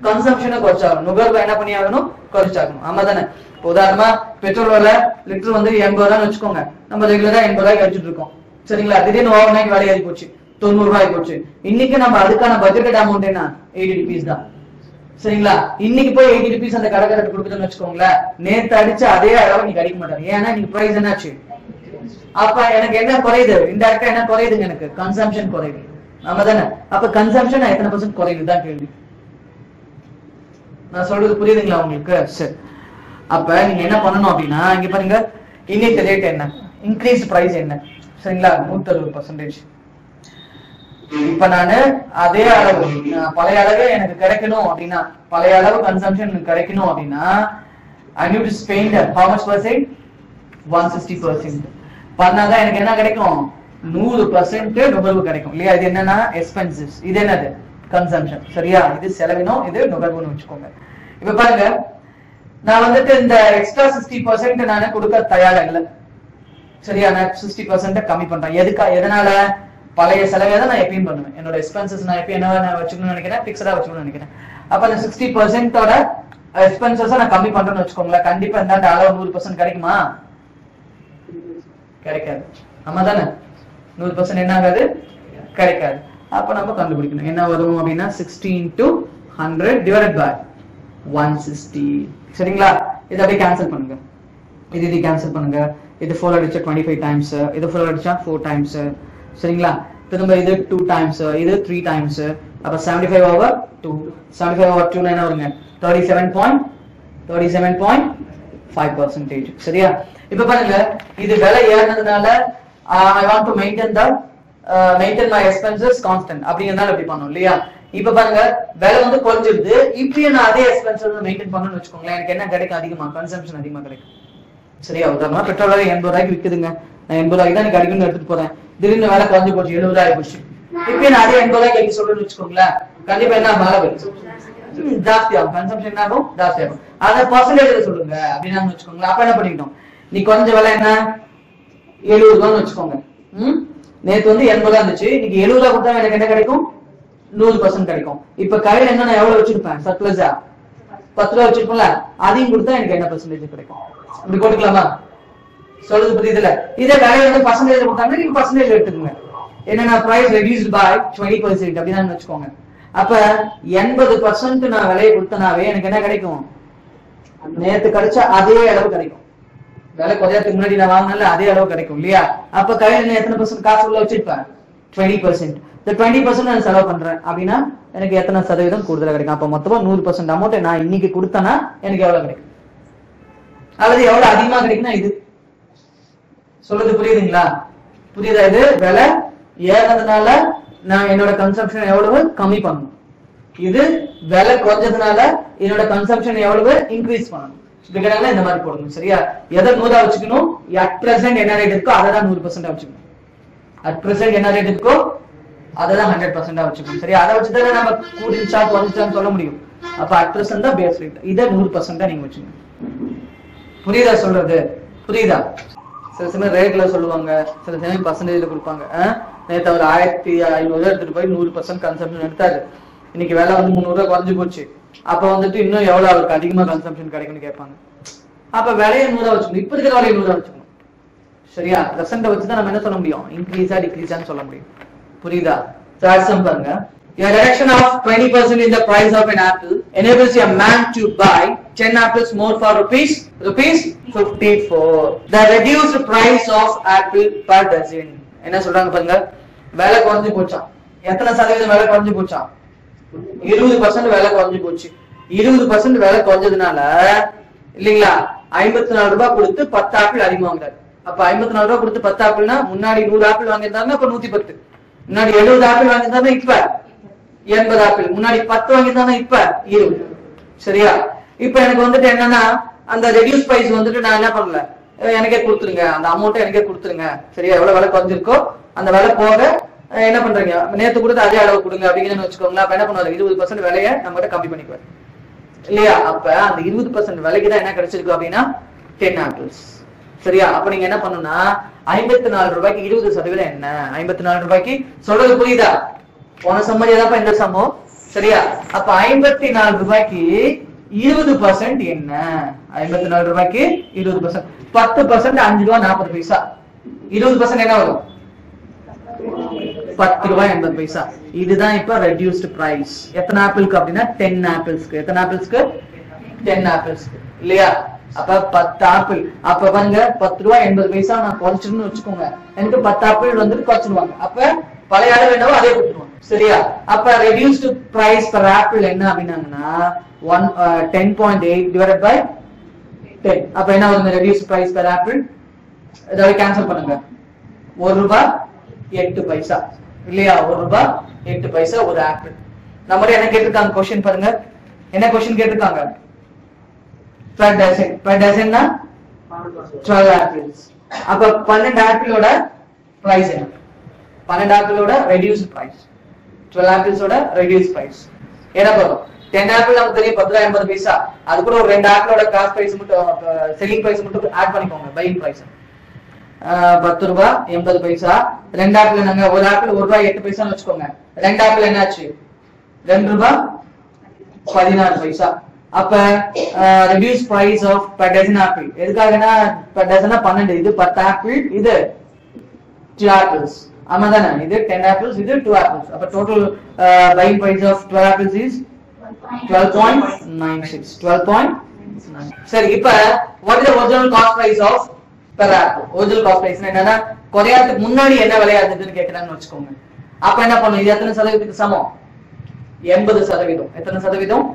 Speaker 1: கன்சம்ப்ஷனை குறைச்சாகணும் நுகர்வு என்ன பண்ணி ஆகணும் குறைச்சாகணும் ஆமா தானே உதாரணமா பெட்ரோல் விலை லிட்டர் வந்து 80 ரூபான்னு வச்சுக்கோங்க நம்ம ரெகுலரா 80 ரூபாய்க்கு அடிச்சுட்டு இருக்கோம் சரிங்களா திடீர்னு ஓவர் நைட் விலை ஏறி போச்சு 90 ரூபாய் போச்சு இன்னைக்கு நம்ம அதுக்கான பட்ஜெட்டட் அமௌண்ட் என்ன 80 rupees தான் சரிங்களா இன்னைக்கு போய் 80 rupees அந்த கடைக்காரர் கொடுக்குதுன்னு வச்சுக்கோங்களேன் நேத்து அடிச்ச அதே அளவு நீங்க அடிக்க மாட்டாங்க ஏன்னா நீங்க பிரைஸ் என்னாச்சு அப்ப எனக்கு என்ன குறையுது இன்டைரக்டா என்ன குறையுதுங்க எனக்கு கன்சம்ப்ஷன் குறையுது ஆமா தானே அப்ப கன்சம்ப்ஷன் எத்தனை % குறையுதுதான் கேள்வி நான் சொல்றது புரியுதுங்களா உங்களுக்கு சரி அப்ப நீங்க என்ன பண்ணணும் அப்படின்னா இங்க பாருங்க இன்னைக்கு ரேட் என்ன இன்க்ரீஸ் பிரைஸ் என்ன சரிங்களா 160% இப்ப நானு அதே அளவு பழைய அளவு எனக்கு கிடைக்கணும் அப்படின்னா பழைய அளவு கன்சம்ப்ஷன் எனக்கு கிடைக்கணும் அப்படின்னா I need to spend how much percent 160% பண்ணாதான் எனக்கு என்ன கிடைக்கும் 100% நுகர்வு கிடைக்கும் இல்லையா இது என்னன்னா எக்ஸ்பென்சஸ் இது என்னது கன்சம்ப்ஷன் சரியா இது செலவினம் இது நுகர்வுன்னு வச்சுக்கோங்க இப்ப பாருங்க நான் வந்துட்டு இந்த எக்ஸ்ட்ரா 60% நானே கொடுக்க தயாரா இல்ல சரியா நான் 60% கம்மி பண்றேன் எதனால பழைய செலவை தான் நான் எப்பயும் பண்ணுவேன் என்னோட எக்ஸ்பென்சஸ் நான் எப்பயும் என்ன வச்சுக்கணும்னு நினைக்கிறேன் பிக்ஸடா வச்சுக்கணும்னு நினைக்கிறேன் அப்ப அந்த 60% ஓட எக்ஸ்பென்சஸ் நான் கம்மி பண்றேன்னு வச்சுக்கோங்களேன் கண்டிப்பா இந்த அளவு 100% கிடைக்குமா கிடைக்காது ஆமா தானே 100% என்ன ஆகாது கிடைக்காது அப்ப நம்ம கண்டுபிடிக்கணும் என்ன வரும் அப்படின்னா 60 into 100 divided by 160 சரிங்களா இத அப்படியே கேன்சல் பண்ணுங்க இது கேன்சல் பண்ணுங்க இது 4 அடிச்சா 25 times இது 4 அடிச்சா 4 times சரிங்களா திரும்ப இது 2 times இது 3 times அப்ப 75 over 2 75 over 2 என்ன வருங்க 37.5 5%. சரியா? இப்ப பாருங்க, இது விலை ஏறினதுனால I want to maintain my expenses constant அப்படிங்கறதால இப்படி பண்ணோம் இல்லையா? இப்ப பாருங்க, விலை வந்து குறைஞ்சிருது. இப்பயே நான் அதே எக்ஸ்பென்சஸ் மெயின்டைன் பண்ணணும்னு வச்சுக்கோங்களேன், எனக்கு என்ன கிடைக்கும்? அதிகமா கன்சம்ஷன் அதிகமா கிடைக்கும். சரியா? உதாரணமா பெட்ரோல் விலை 80 ரூபாய்க்கு விக்குதுங்க, நான் 80 ரூபாய்க்கு தான் எனக்கு அடிக்கணும்னு எடுத்துட்டு போறேன். திடீர்னு விலை குறைஞ்சு போச்சு, 70 ஆகி போச்சு. இப்பயே நான் அதே 80 ரூபாய்க்கு எடுத்து சொல்றேன்னு வச்சுக்கோங்களேன், கண்டிப்பா என்ன மேல வரும், ஜாஸ்தி ஆகும். கன்சம்ஷன் என்ன ஆகும்? ஜாஸ்தி ஆகும். அத பர்சன்டேஜ் சொல்லுங்க அப்படின்னு வச்சுக்கோங்களேன். அப்ப என்ன பண்ணிக்கணும், நீ குறைஞ்ச விலை என்ன 70 ரூபான்னு வச்சுக்கோங்க. நேத்து வந்து 80 ரூபா இருந்துச்சு, இன்னைக்கு 70 ரூபா கொடுத்தா எனக்கு என்ன கிடைக்கும்? 100% கிடைக்கும். இப்ப கையில என்ன நான் எவ்வளவு வச்சிருப்பேன்? சர்ப்ளஸா 10 ரூபா வச்சிருப்பேன்ல, அதையும் கொடுத்தா எனக்கு என்ன பர்சன்டேஜ் கிடைக்கும்? இப்படி போட்டுக்கலாமா? சொல்றது புரியுதுல? இதே விலையை வந்து பர்சன்டேஜ் கொடுத்தாங்கன்னா நீங்க பர்சன்டேஜ் எடுத்துக்கோங்க. என்னன்னா பிரைஸ் ரெடியூஸ்ட் பை 20% அப்படிதான் வச்சுக்கோங்க. அப்ப 80% நான் விலையை கொடுத்தனாவே எனக்கு என்ன கிடைக்கும்? நேத்து கிடைச்ச அதே அளவு கிடைக்கும். விலை குறையறதுக்கு முன்னாடி நான் வாங்கினால அதே அளவு கிடைக்கும் இல்லையா? அப்ப கையில எத்தனை பர்சன்ட் காசு உள்ள வச்சிருப்பேன்? 20%. இந்த 20% நான் செலவு பண்றேன் அப்படின்னா எனக்கு எத்தனை சதவீதம் கூடுதலா கிடைக்கும்? அப்ப மொத்தமா 100% அமௌண்ட் நான் இன்னைக்கு கொடுத்தேன்னா எனக்கு எவ்வளவு கிடைக்கும்? அல்லது எவ்வளவு அதிகமா கிடைக்கும்னா இது. சொல்றது புரியுதுங்களா? புரியுதா? இது விலை ஏறதுனால நான் என்னோட கன்சம்ஷன் எவ்வளவு கம்மி பண்ணணும், இது விலை குறைஞ்சதுனால என்னோட கன்சம்ஷன் எவ்வளவு இன்க்ரீஸ் பண்ணணும். இந்த மாதிரி போடணும். சரியா? எதை 100 வச்சுக்கணும்? அட் பிரசன்ட் என்ன ரேட் இருக்கோ அதை தான் 100% வச்சுக்கணும். அட் பிரசன்ட் என்ன ரேட் இருக்கோ அதை தான் 100% வச்சுக்கணும். சரியா? அதை வச்சுதானே நம்ம கூடிச்சா குறைஞ்சான்னு சொல்ல முடியும். அப்ப அட் பிரசன்ட் தான் பேஸ் ரேட், இதை 100% நீங்க வச்சுக்கணும். புரியுதா சொல்றது? புரியுதா? சில சமயம் ரேட்ல சொல்லுவாங்க, சில சமயம் பர்சன்டேஜ்ல கொடுப்பாங்க. நேற்று அவர் 1500 எடுத்துட்டு போய் 100% கன்சம்ஷன் எடுத்தாரு. இன்னைக்கு வேலை வந்து 300 ரூபாய் குறைஞ்சு போச்சு. அப்ப வந்துட்டு இன்னும் எவ்வளவு அவருக்கு அதிகமா கன்சம்ஷன் கிடைக்கும்னு கேட்பாங்க. அப்ப விலையை 100 வச்சுக்கணும், இப்ப இருக்கிற விலையை 100 வச்சுக்கணும். சரியா? பிரசன்ட் வச்சுதான் நம்ம என்ன சொல்ல முடியும்? இன்க்ரீஸா டிக்ரீஸான்னு சொல்ல முடியும். புரியுதா? பாருங்க, a reduction of 20% in the price of an apple enables a man to buy 10 apples more for rupees 54. The reduced price of apple per dozen. என்ன சொல்றாங்க பாருங்க, விலை குறைஞ்சு போச்சாம். எத்தனை சதவீதம் விலை குறைஞ்சு போச்சாம்? 20% விலை குறைஞ்சு போச்சு. 20% விலை குறைஞ்சதுனால இல்லீங்களா 54 ரூபாய் கொடுத்து 10 ஆப்பிள் அதிகமா வாங்குறாரு. அப்ப 54 ரூபாய் கொடுத்து 10 ஆப்பிள்னா முன்னாடி 100 ஆப்பிள் வாங்கியிருந்தாருன்னா இப்ப 110. முன்னாடி 70 ஆப்பிள் வாங்கியிருந்தாருன்னா இப்ப 80 ஆப்பிள். முன்னாடி 10 வாங்கியிருந்தாருன்னா இப்ப 20. சரியா? இப்ப எனக்கு வந்துட்டு என்னன்னா அந்த ரெடியூஸ் பிரைஸ் வந்துட்டு நான் என்ன பண்ணல, எனக்கே கொடுத்துருங்க, அந்த அமௌண்ட் எனக்கே கொடுத்துருங்க. சரியா? எவ்வளவு விலை குறைஞ்சிருக்கோ அந்த விலை போக என்ன பண்றீங்க, நேத்து கொடுத்து அதே அளவு கொடுங்க அப்படிங்கிறன்னு வச்சுக்கோங்களேன். அப்ப என்ன பண்ணுவாரு, 20% விலையை நம்ம கிட்ட கம்மி பண்ணிக்குவாரு இல்லையா? அப்ப அந்த 20% விலைக்கு தான் என்ன கிடைச்சிருக்கு அப்படின்னா 10 ஆப்பிள்ஸ். சரியா? அப்ப நீங்க என்ன பண்ணணும்னா 54 ரூபாய்க்கு 20% என்ன? 54 ரூபாய்க்கு சொல்றது புரியுதா? போன சம்மதி ஏதாப்பா இந்த சம்மோ. சரியா? அப்ப 54 ரூபாய்க்கு 20% என்ன? 54 ரூபாய்க்கு 20%. 10% 5 ரூபாய் 40 பைசா. 20% என்ன வரும்? 10 ரூபாய் 80 பைசா. இதுதான் இப்ப ரெடியூஸ்ட் பிரைஸ். எத்தனை ஆப்பிளுக்கு அப்படின்னா 10 ஆப்பிள்ஸ்க்கு. எத்தனை ஆப்பிள்ஸ்க்கு? 10 ஆப்பிள்ஸ்க்கு இல்லையா? அப்ப 10 ஆப்பிள். அப்ப பாருங்க 10 ரூபாய் 80 பைசா நான் குறைச்சிருன்னு வச்சுக்கோங்க, எனக்கு 10 ஆப்பிள் வந்துட்டு குறைச்சிடுவாங்க. அப்ப பழைய அளவு என்னவோ அதே கொடுத்துருவாங்க. சரியா? அப்ப ரெடியூஸ்ட் பிரைஸ் per ஆப்பிள் என்ன அப்படின்னாங்கன்னா 10.8 divided by 10. அப்ப என்ன வருங்க ரெடியூஸ்ட் பிரைஸ் per ஆப்பிள்? இதை கேன்சல் பண்ணுங்க. 1 ரூபாய் 8 பைசா இல்லையா? 1 ரூபாய் 8 பைசா ஒரு ஆப்பிள். நம்ம என்ன கேட்டிருக்காங்க क्वेश्चन பாருங்க, என்ன क्वेश्चन கேட்டிருக்காங்க? per dozen. per dozenனா 12 ஆப்பிள்ஸ். அப்ப 12 ஆப்பிளோட பிரைஸ் என்ன? 12 ஆப்பிளோட ரெடியூஸ்ட் பிரைஸ், 12 ஆப்பிள்ஸோட ரெடியூஸ்ட் பிரைஸ் என்ன வரும்? 10 ஆப்பிள் நமக்கு தெரியும் 10 ரூபாய் 80 பைசா. அது கூட ஒரு 2 ஆப்பிளோட காஸ்ட் பிரைஸ் மட்டும், செல்லிங் பிரைஸ் மட்டும் ஆட் பண்ணிக்கோங்க, பையிங் பிரைஸ். 10 ரூபாய் 80 பைசா. 2 ஆப்பிள் என்னங்க? ஒரு ஆப்பிள் 1 ரூபாய் 8 பைசான்னு வச்சுக்கோங்க. 2 ஆப்பிள் என்னாச்சு? 2 ரூபாய் 16 பைசா. அப்ப reduce price of per dozen apple எதுக்காகனா per dozenனா 12, இது 10 ஆப்பிள், இது 2 ஆப்பிள்ஸ். ஆமா தானே? இது 10 ஆப்பிள்ஸ், இது 2 ஆப்பிள்ஸ். அப்ப total buying price of 12 apples is 12.96. 12.9. சரி, இப்ப what is the original cost price of per apple? original cost price என்னன்னா குறையறதுக்கு முன்னாடி என்ன விலையா இருந்ததுன்னு கேக்குறாங்கன்னு வச்சுக்கோங்க. அப்ப என்ன பண்ணும், இது எத்தனை சதவீதத்துக்கு சமம்? 80%. எத்தனை சதவீதம்?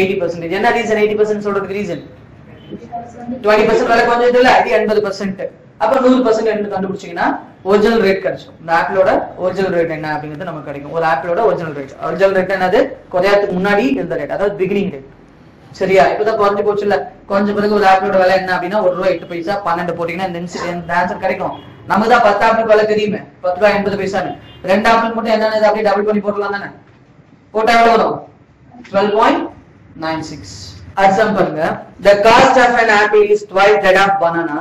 Speaker 1: 80%. என்ன ரீசன் 80% சொல்றதுக்கு ரீசன்? 20% விலை குறைஞ்சது இல்ல, இது 80%. அப்ப 100% என்ன கண்டுபிடிச்சீங்கன்னா ஒரிஜினல் ரேட் கிடைக்கும். இந்த ஆப்பிளோட ஒரிஜினல் ரேட் என்ன அப்படிங்கிறது நமக்கு கிடைக்கும். ஒரு ஆப்பிளோட ஒரிஜினல் ரேட் என்னது? குறையறதுக்கு முன்னாடி இருந்த ரேட், அதாவது பிகினிங் ரேட். சரியா? இப்பதான் குறைஞ்சு போச்சு இல்ல, குறைஞ்ச பிறகு ஒரு ஆப்பிளோட விலை என்ன அப்படின்னா ₹1.08 12 போட்டீங்கன்னா இந்த ஆன்சர் கிடைக்கும். நமக்கு தான் 10 ஆப்பிள் விலை தெரியுமே, ₹10.80. 2 ஆப்பிள் மட்டும் என்னன்னு அப்படியே டபுள் பண்ணி போடலாம் தானே? போட்டா எவ்வளவு வரும்? 12.96. Example பாருங்க. The cost of an apple is twice that of banana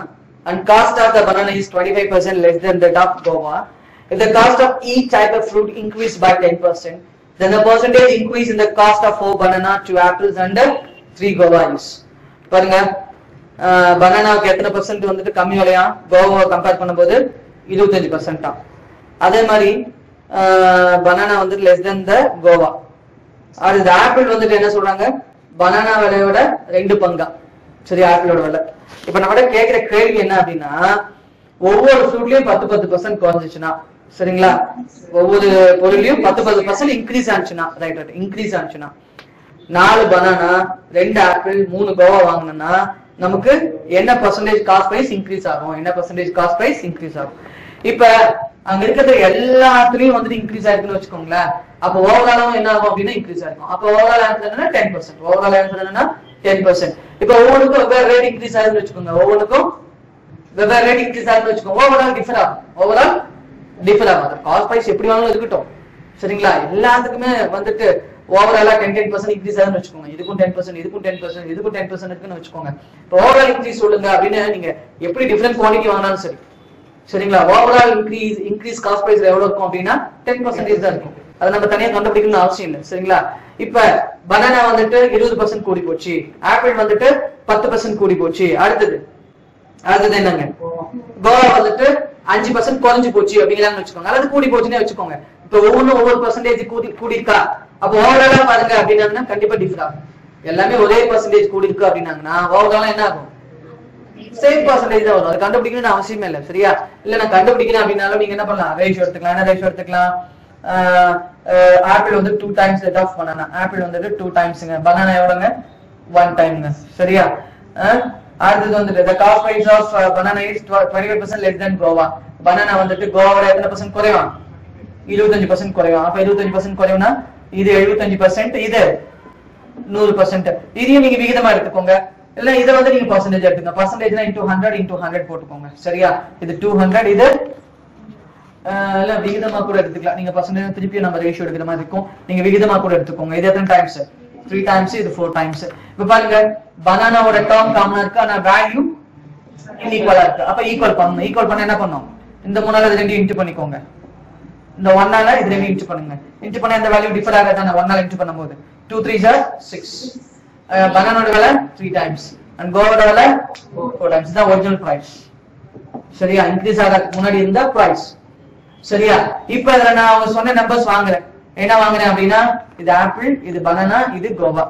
Speaker 1: and cost of the banana is 25% less than that of guava. If the cost of each type of fruit increased by 10%, then the percentage increase in the cost of 4 banana, 2 apples and 3 guava is. பாருங்க, பனானாவுக்கு எத்தனை % வந்துட்டு கம்மி விலையா? கோவாவை compare பண்ணும்போது 25%. அதே மாதிரி banana வந்துட்டு less than த கோவா. அது ஆப்பிள் வந்துட்டு என்ன சொல்றாங்க? பனானா விலையோட 2 பங்கா. சரி, ஆப்பிளோட விலை. இப்ப நம்ம கேட்கிற கேள்வி என்ன அப்படின்னா, ஒவ்வொரு ஃப்ரூட்லயும் 10% குறைஞ்சிச்சுன்னா, சரிங்களா, ஒவ்வொரு பொருளையும் 10% இன்க்ரீஸ் ஆச்சுன்னா, ரைட், இன்க்ரீஸ் ஆச்சுன்னா 4 பனானா 2 ஆப்பிள் 3 கோவா வாங்கினா நமக்கு என்ன பர்சன்டேஜ் காஸ்ட் பிரைஸ் இன்க்ரீஸ் ஆகும்? என்ன பர்சன்டேஜ் காஸ்ட் பிரைஸ் இன்க்ரீஸ் ஆகும்? இப்ப அங்க இருக்கிற எல்லாத்துலயும் வந்துட்டு இன்க்ரீஸ் ஆயிருக்குன்னு வச்சுக்கோங்களேன். அப்ப ஓவராலும் என்ன ஆகும் அப்படின்னா இன்க்ரீஸ் ஆயிருக்கும். அப்ப ஓவரால் ஆன்சர் என்னன்னா 10%. ஓவரால் ஆன்சர் என்னன்னா 10%. இப்ப ஒவ்வொன்றுக்கும் வெவ்வேறு ரேட் இன்க்ரீஸ் ஆகுதுன்னு வச்சுக்கோங்க. ஒவ்வொன்றுக்கும் வெவ்வேறு ரேட் இன்க்ரீஸ் ஆகுதுன்னு வச்சுக்கோங்க. ஓவரால் டிஃபர் ஆகும். ஓவரால் டிஃபர் ஆகும். காஸ்ட் பிரைஸ் எப்படி வாங்கணும் இருக்கட்டும், சரிங்களா? எல்லாத்துக்குமே வந்துட்டு ஓவராலா 10% இன்க்ரீஸ் ஆகுதுன்னு வச்சுக்கோங்க. இதுக்கும் 10%, இதுக்கும் 10%, இதுக்கும் 10% இருக்குன்னு வச்சுக்கோங்க. இப்போ ஓவரால் இன்க்ரீஸ் சொல்லுங்க அப்படின்னு நீங்க எப்படி டிஃபரெண்ட் குவாண்டிட்டி வாங்கினாலும் சரி, சரிங்களா, ஓவரால் இன்க்ரீஸ் காஸ்ட் பிரைஸ் எவ்வளவு இருக்கும் அப்படின்னா 10% தான் இருக்கும். அதை நம்ம தனியா கண்டுபிடிக்கணும்னு அவசியம் இல்லை, சரிங்களா? இப்ப பனானா வந்துட்டு 20% கூடி போச்சு, ஆப்பிள் வந்துட்டு 10% கூடி போச்சு. அடுத்தது என்னங்க? கோவா வந்துட்டு 5% குறைஞ்சு போச்சு அப்படிங்கிறாங்கன்னு வச்சுக்கோங்க, அல்லது கூடி போச்சுன்னே வச்சுக்கோங்க. இப்ப ஒவ்வொன்றும் ஒவ்வொரு பர்சன்டேஜ் கூடி இருக்கா? அப்ப ஓவராலா பாருங்க அப்படின்னா கண்டிப்பா டிஃபர் ஆகும். எல்லாமே ஒரே பர்சன்டேஜ் கூடி இருக்கு அப்படின்னாங்கன்னா ஓவராலா என்ன ஆகும்? சேம் பர்சன்டேஜ் தான் வரும். அது கண்டுபிடிக்கணும்னு அவசியமே இல்லை, சரியா? இல்ல நான் கண்டுபிடிக்கணும் அப்படின்னாலும் நீங்க என்ன பண்ணலாம்? ரேஷியோ எடுத்துக்கலாம். என்ன ரேஷியோ எடுத்துக்கலாம்? ஆப்பிள் வந்து 2 times that of banana. Apple வந்துட்டு 2 timesங்க, பனானா எவ்வளவுங்க? 1 timeங்க, சரியா? அடுத்தது வந்துட்டு the cost price of banana is 25% less than guava. Banana வந்துட்டு கோவாவோட எத்தனை % குறையும்? 25% குறையும். அப்ப 25% குறையும்னா இது 75%, இது 100%. இதையும் நீங்க விகிதமா எடுத்துக்கோங்க. இல்ல இதை வந்து நீங்க பர்சன்டேஜ் எடுத்துக்கோங்க. பர்சன்டேஜ்னா into 100 போட்டுக்கோங்க, சரியா? இது 200, இது இல்ல விகிதமா கூட எடுத்துக்கலாம். நீங்க பர்சன்டேஜ் திருப்பி நம்ம ரேஷியோ எடுக்கிற மாதிரி இருக்கும். நீங்க விகிதமா கூட எடுத்துக்கோங்க. இது எத்தனை டைம்ஸ்? 3 times, இது 4 times. இப்ப பாருங்க, பனானாவோட டேர்ம் காமனா இருக்கு, ஆனா வேல்யூ இன்ஈக்குவலா இருக்கு. அப்ப ஈக்குவல் பண்ணணும். ஈக்குவல் பண்ண என்ன பண்ணணும்? இந்த 3ஆல இது 2 இன்டு பண்ணிக்கோங்க. இந்த 1ஆல இது 2 இன்டு பண்ணுங்க. இன்டு பண்ண இந்த வேல்யூ டிஃபர் ஆகாதானே? 1ஆல இன்டு பண்ணும்போது 2 3s are 6. பனானாவோட விலை 3 times and கோவாவோட விலை 4 times. இதுதான் ஒரிஜினல் பிரைஸ், சரியா? இன்க்ரீஸ் ஆகிறதுக்கு முன்னாடி இருந்த பிரைஸ், சரியா? இப்ப இதுல நான் அவங்க சொன்ன நம்பர்ஸ் வாங்குறேன். என்ன வாங்குறேன் அப்படின்னா, இது ஆப்பிள், இது பனானா, இது கோவா.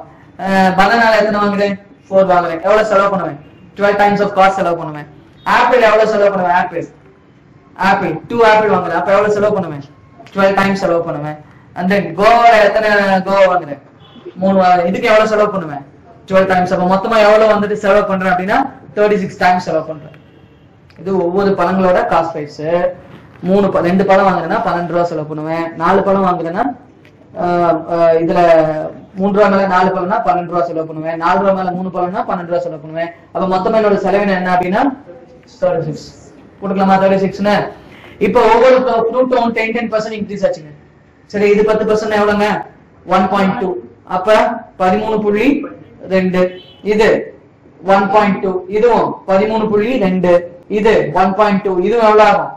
Speaker 1: பனானால எத்தனை வாங்குறேன்? 4 வாங்குறேன். எவ்வளவு செலவு பண்ணுவேன்? 12 times of cost செலவு பண்ணுவேன். ஆப்பிள் எவ்வளவு செலவு பண்ணுவேன்? ஆப்பிள் 2 ஆப்பிள் வாங்குறேன். அப்ப எவ்வளவு செலவு பண்ணுவேன்? 12 times செலவு பண்ணுவேன். and then கோவால எத்தனை கோவா வாங்குறேன்? 3. இதுக்கு எவ்வளவு செலவு பண்ணுவேன்? 12 times. அப்ப மொத்தமா எவ்வளவு வந்துட்டு செலவு பண்றேன் அப்படின்னா 36 times செலவு பண்றேன். இது ஒவ்வொரு பழங்களோட காஸ்ட் பிரைஸ். 2 பழம் வாங்குறேன்னா ₹12 செலவு பண்ணுவேன். 4 பழம் வாங்குறேன்னா இதுல ₹3 மேல 4 பழம்னா ₹12 செலவு பண்ணுவேன். ₹4 மேல 3 பழம்னா ₹12 செலவு பண்ணுவேன். அப்ப மொத்தமா என்னோட செலவு என்ன அப்படின்னா 36 போட்டுக்கலாமா? 36ன்னு. இப்ப ஒவ்வொரு ஃப்ரூட்டும் 10% இன்க்ரீஸ் ஆச்சுங்க, சரி? இது 10% எவ்வளவுங்க? 1.2. அப்ப 13.2. இது 1.2. இதுவும் 13.2. இது 1.2. இதுவும் எவ்வளவு ஆகும்?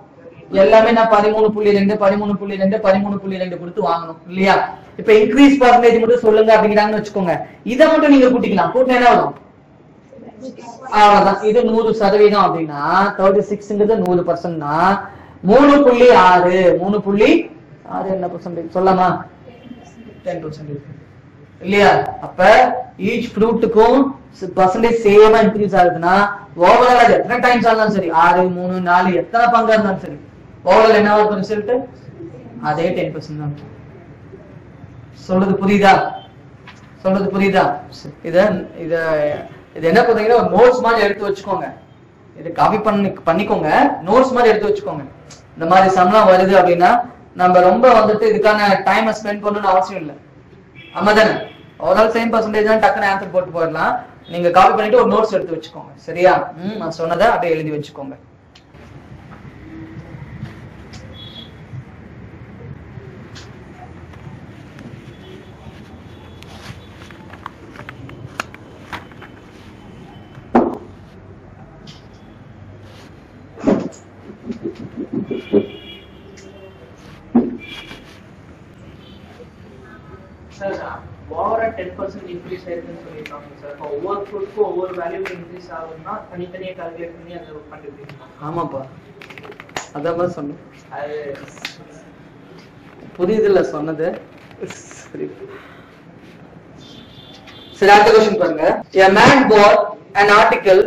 Speaker 1: எல்லாமே நான் 13.2 13.2 கொடுத்து வாங்கணும் இல்லையா? இப்ப இன்க்ரீஸ் பர்சன்டேஜ் மட்டும் சொல்லுங்க அப்படிங்கிறாங்கன்னு வச்சுக்கோங்க. இதை மட்டும் நீங்க கூட்டிக்கலாம். கூட்டினா என்ன வரும்? அவ்வளவுதான். இது 100% அப்படின்னா 36ங்கிறது 100%னா 3.6 என்ன பர்சன்டேஜ் சொல்லலாமா? 10% இல்லையா? அப்ப ஈச் ஃப்ரூட்டுக்கும் பர்சன்டேஜ் சேமா இன்க்ரீஸ் ஆகுதுன்னா ஓவரால் அது எத்தனை டைம்ஸ் ஆனாலும் சரி, 6 3 4 எத்தனை பங்கா இருந்தாலும் சரி, ஓவரால் என்னவா இருக்கும் ரிசல்ட்? அதே 10% தான். சொல்றது புரியுதா? இத இது என்ன பண்ணுறீங்கன்னா ஒரு நோட்ஸ் மாதிரி எடுத்து வச்சுக்கோங்க. இது காப்பி பண்ணிக்கோங்க, நோட்ஸ் மாதிரி எடுத்து வச்சுக்கோங்க. இந்த மாதிரி சம்லாம் வருது அப்படின்னா நம்ம ரொம்ப வந்துட்டு இதுக்கான டைமை ஸ்பெண்ட் பண்ணணும்னு அவசியம் இல்லை. ஆமா தானே? ஓவரால் சேம் பர்சன்டேஜ் தான் டக்குன்னு ஆன்சர் போட்டு போயிடலாம். நீங்க காப்பி பண்ணிட்டு ஒரு நோட்ஸ் எடுத்து வச்சுக்கோங்க. சரியா? நான் சொன்னதை அப்படியே எழுதி வச்சுக்கோங்க.
Speaker 2: ஓவரா 10% இன்க்ரீஸ் ஆயிருக்குன்னு சொல்லியிருக்காங்க சார். இப்போ ஒவ்வொரு ஃப்ரூட்க்கும் ஒவ்வொரு வேல்யூ இன்க்ரீஸ் ஆகுதுன்னா தனித்தனியாக கால்குலேட் பண்ணி அதை கண்டுபிடிக்கலாம்.
Speaker 1: ஆமாப்பா, அதான் சொன்னேன். புரியுதுல்ல சொன்னது? சரி, அடுத்த கொஸ்டின் பாருங்க. A man bought an article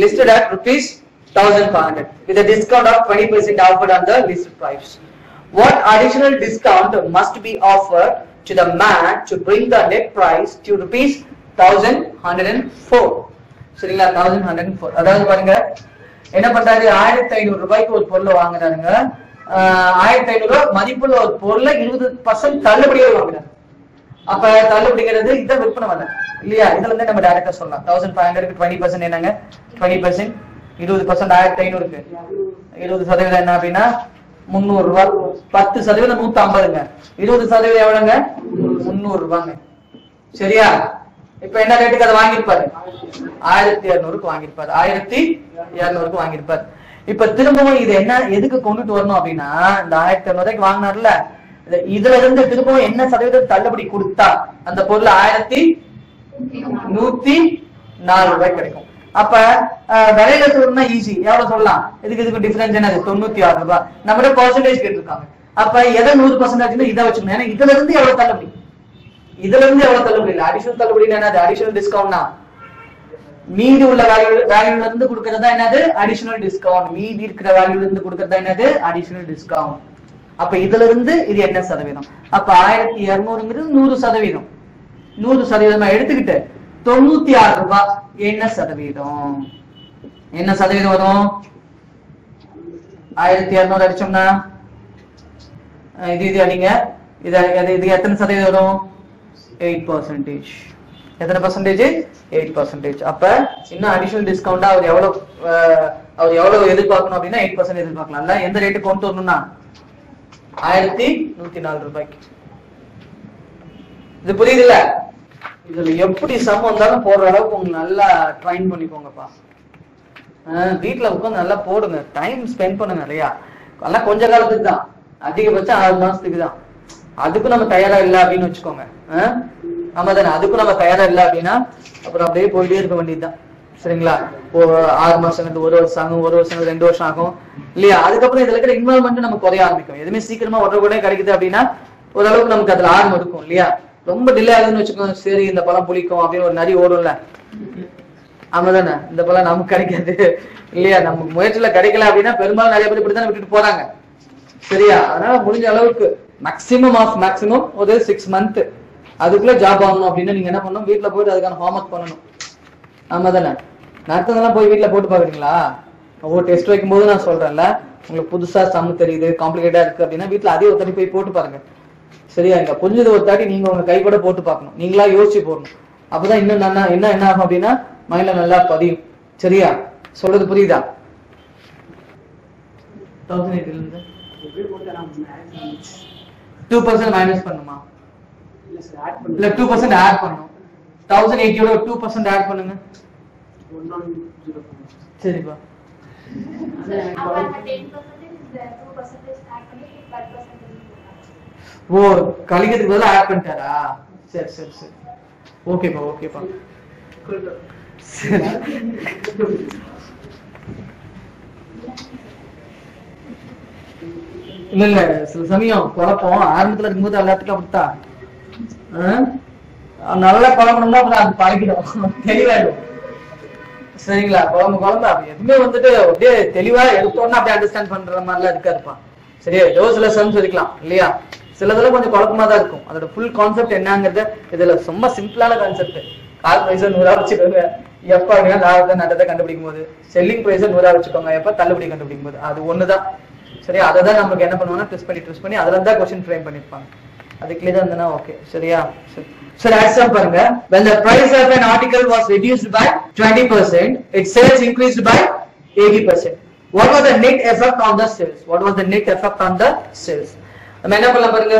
Speaker 1: listed at ₹1,500 with a discount of 20% offered on the listed price. What additional discount must be offered to the man to bring the net price to ₹1,104? சரிங்களா? 1,104. அதாவது பாருங்க, என்ன பண்றாரு, 1,500 ரூபாய்க்கு ஒரு பொருளை வாங்குறாருங்க. 1,500 ரூபாய் மதிப்புள்ள ஒரு பொருளை 20% தள்ளுபடியோட வாங்குறாரு. அப்ப தள்ளுபடிங்கிறது இதை விற்பனை பண்ண இல்லையா? இதுல இருந்து நம்ம டைரக்டா சொல்லலாம். 1,500க்கு 20% என்னங்க? 20%, 20% 1,500க்கு 20% என்ன அப்படின்னா 300 ரூபாய். 10% 150ங்க. 20% எவ்வளவுங்க? 300 ரூபாங்க. சரியா? இப்ப என்ன ரேட்டுக்கு அதை வாங்கியிருப்பாரு? 1,200க்கு வாங்கியிருப்பாரு. 1,200க்கு வாங்கியிருப்பாரு. இப்ப திரும்பவும் இது என்ன எதுக்கு கொண்டுட்டு வரணும் அப்படின்னா, இந்த 1,200க்கு வாங்கினார்ல, இதுல இருந்து திரும்பவும் என்ன சதவீதம் தள்ளுபடி கொடுத்தா அந்த பொருள் 1,104 ரூபாய் கிடைக்கும். அப்ப விலையில சொல்லணும்னா ஈஸி. எவ்வளவு சொல்லலாம்? இதுக்கு டிஃபரன்ஸ் என்னது? 96 ரூபாய். நம்மளோட பெர்சன்டேஜ் கேட்டிருக்காங்க. அப்ப எதை 100% இதை வச்சுக்கணும். ஏன்னா இதுல இருந்து எவ்வளவு தள்ளுபடி, இதுல இருந்து எவ்வளவு தள்ளுபடி இல்லை. அடிஷனல் தள்ளுபடி என்னது? அடிஷனல் டிஸ்கவுண்ட்னா மீதி உள்ள வேல்யூல இருந்து கொடுக்கறதா என்னது? Additional discount. மீதி இருக்கிற வேல்யூல இருந்து கொடுக்கறதா என்னது? Additional discount. அப்ப இதுல இருந்து இது என்ன சதவீதம்? அப்ப 1,200ங்கிறது 100%. 100% எடுத்துக்கிட்டு 96 ரூபாய் என்ன சதவீதம்? என்ன சதவீதம் வரும்? 1,200 அடிச்சோம்னா இது அடிங்க. இது எத்தனை சதவீதம் வரும்? 8%. எத்தனை பர்சன்டேஜ்? 8%. அப்ப இன்னும் அடிஷனல் டிஸ்கவுண்டா அவர் எவ்வளவு எதிர்பார்க்கணும் அப்படின்னா 8% எதிர்பார்க்கலாம்ல. எந்த ரேட்டு கொண்டு வரணும்னா 1,104 ரூபாய்க்கு. இது புரியுதுல்ல? இதுல எப்படி சம் வந்தாலும் போடுற அளவுக்கு உங்களுக்கு நல்லா ட்ரைன் பண்ணிக்கோங்கப்பா. வீட்டுல உட்காந்து நல்லா போடுங்க, டைம் ஸ்பெண்ட் பண்ணுங்க நிறையா. எல்லாம் கொஞ்ச காலத்துக்கு தான், அதிகபட்சம் 6 மாசத்துக்கு தான். அதுக்கும் நம்ம தயாரா இல்லை அப்படின்னு வச்சுக்கோங்க. ஆமா தானே? அதுக்கும் நம்ம தயாரா இல்லை அப்படின்னா அப்புறம் அப்படியே போயிட்டே இருக்க வேண்டியதுதான். சரிங்களா? 6 மாசம் 1 வருஷம் ஆகும், 1 வருஷம் 2 வருஷம் ஆகும் இல்லையா? அதுக்கப்புறம் இதுல இருக்கிற இன்வால்மெண்ட் நம்ம குறைய ஆரம்பிக்கும். எதுவுமே சீக்கிரமா உடனே கிடைக்குது அப்படின்னா ஓரளவுக்கு நமக்கு அதுல ஆர்வம் இருக்கும் இல்லையா? ரொம்ப டிலே ஆகுதுன்னு வச்சுக்கோங்க. சரி, இந்த பழம் புளிக்கும் அப்படின்னு ஒரு நிறைய ஓடும்ல. ஆமா தானே? இந்த பழம் நமக்கு கிடைக்காது இல்லையா? நம்ம முயற்சியில கிடைக்கல அப்படின்னா பெரும்பாலும் நிறைய பேர் இப்படித்தான் விட்டுட்டு போறாங்க. சரியா? அதனால முடிஞ்ச அளவுக்கு மேக்சிமம் ஒரு 6 மந்த் அதுக்குள்ள ஜாப் ஆகணும் அப்படின்னா நீங்க என்ன பண்ணணும்? வீட்டுல போயிட்டு அதுக்கான ஹோம்ஒர்க் பண்ணணும். ஆமா தானே? நடத்ததெல்லாம் போய் வீட்டுல போட்டு பாக்குறீங்களா? ஒவ்வொரு டெஸ்ட் வைக்கும் போது நான் சொல்றேன்ல, உங்களுக்கு புதுசா சம் தெரியுது, காம்ப்ளிகேட்டா இருக்கு அப்படின்னா வீட்டுல அதே ஒரு தடவை போய் போட்டு பாருங்க. சரியா? இங்க புரிஞ்சது ஒரு தாட்டி நீங்க உங்க கை கூட போட்டு பார்க்கணும். நீங்களா யோசிச்சு போடணும். அப்பதான் இன்னும் என்ன ஆகும் அப்படின்னா மைண்ட்ல நல்லா பதியும். சரியா? சொல்றது புரியுதா? 2% மைனஸ் பண்ணுமா? இல்ல 2% ஆட் பண்ணணும். 1080 2% ஆட் பண்ணுங்க. சரிப்பா. ஓ, கழிக்கிறதுக்கு பதிலா ஆட் பண்ணிட்டாரா? சரி சரி சரி, ஓகேப்பா ஓகேப்பா. இல்ல இல்ல, சில சமயம் குழப்பம் ஆரம்பத்துல இருக்கும்போது எல்லாத்துக்கும் அப்படித்தான். நல்லா குழம்பணும்னா அப்புறம் அது பழகிடும், தெளிவாயிடும். சரிங்களா? குழம்பு அப்படி எதுவுமே வந்துட்டு அப்படியே தெளிவா எடுத்தோம்னா அப்படியே அண்டர்ஸ்டாண்ட் பண்ற மாதிரிலாம் இருக்காதுப்பா. சரியா? ஏதோ சில சம்ஸ் இருக்கலாம் இல்லையா? சிலதெல்லாம் கொஞ்சம் குழப்பமா தான் இருக்கும். அதோட ஃபுல் கான்செப்ட் என்னங்கிறது இதுல ரொம்ப சிம்பிளான கான்செப்ட். கால் பிரைஸ் 100 வச்சுக்கோங்க எப்ப அப்படின்னா லாபத்தை நட்டத்தை கண்டுபிடிக்கும் போது, செல்லிங் பிரைஸ் 100 வச்சுக்கோங்க எப்ப தள்ளுபடி கண்டுபிடிக்கும் போது. அது ஒண்ணுதான் சரியா. அதை தான் நமக்கு என்ன பண்ணுவாங்கன்னா ட்விஸ்ட் பண்ணி அதுல தான் கொஸ்டின் ஃப்ரேம் பண்ணிருப்பாங்க. அது கிளியரா இருந்தனா ஓகே சரியா. சரி ஆன்சர் பாருங்க. when the price of an article was reduced by 20%, its sales increased by 80%. what was the net effect on the sales? நம்ம என்ன பண்ணலாம் பாருங்க.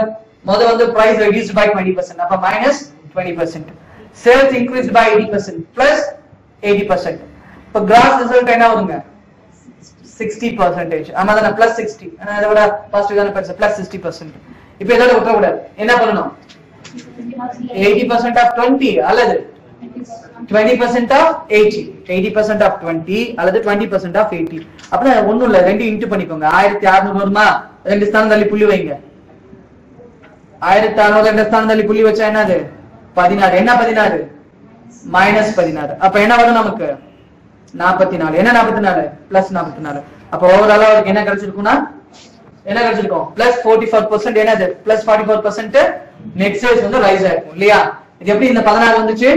Speaker 1: முதல்ல வந்து price reduced by 20%, அப்ப minus 20%. sales increased by 80% plus 80%. இப்ப gross result என்ன வருங்க? 60%. ஆமா தான, plus 60. அதை விட பாசிட்டிவ் தான பெருசு, plus 60%. இப்போ இதோட விட்டுற கூடாது. என்ன பண்ணணும்? 80% of 20 அல்லது 20% of 80. 80% of 20 அல்லது 20% of 80. அப்ப ஒண்ணும் இல்ல, ரெண்டு இன்டு பண்ணிக்கோங்க. 1600 வருமா? ரெண்டு ஸ்தானம் தள்ளி புள்ளி வைங்க. 1600 ரெண்டு ஸ்தானம் தள்ளி புள்ளி வச்சா என்னது? 16. என்ன 16? minus 16. அப்ப என்ன வரும் நமக்கு? 44. என்ன 44? plus 44. அப்ப ஓவராலா அவருக்கு என்ன கிடைச்சிருக்கும்னா என்ன கிடைச்சிருக்கும்? plus 44%. என்னது? plus 44% net sales வந்து ரைஸ் ஆயிருக்கும் இல்லையா? இது எப்படி இந்த 16 வந்துச்சு?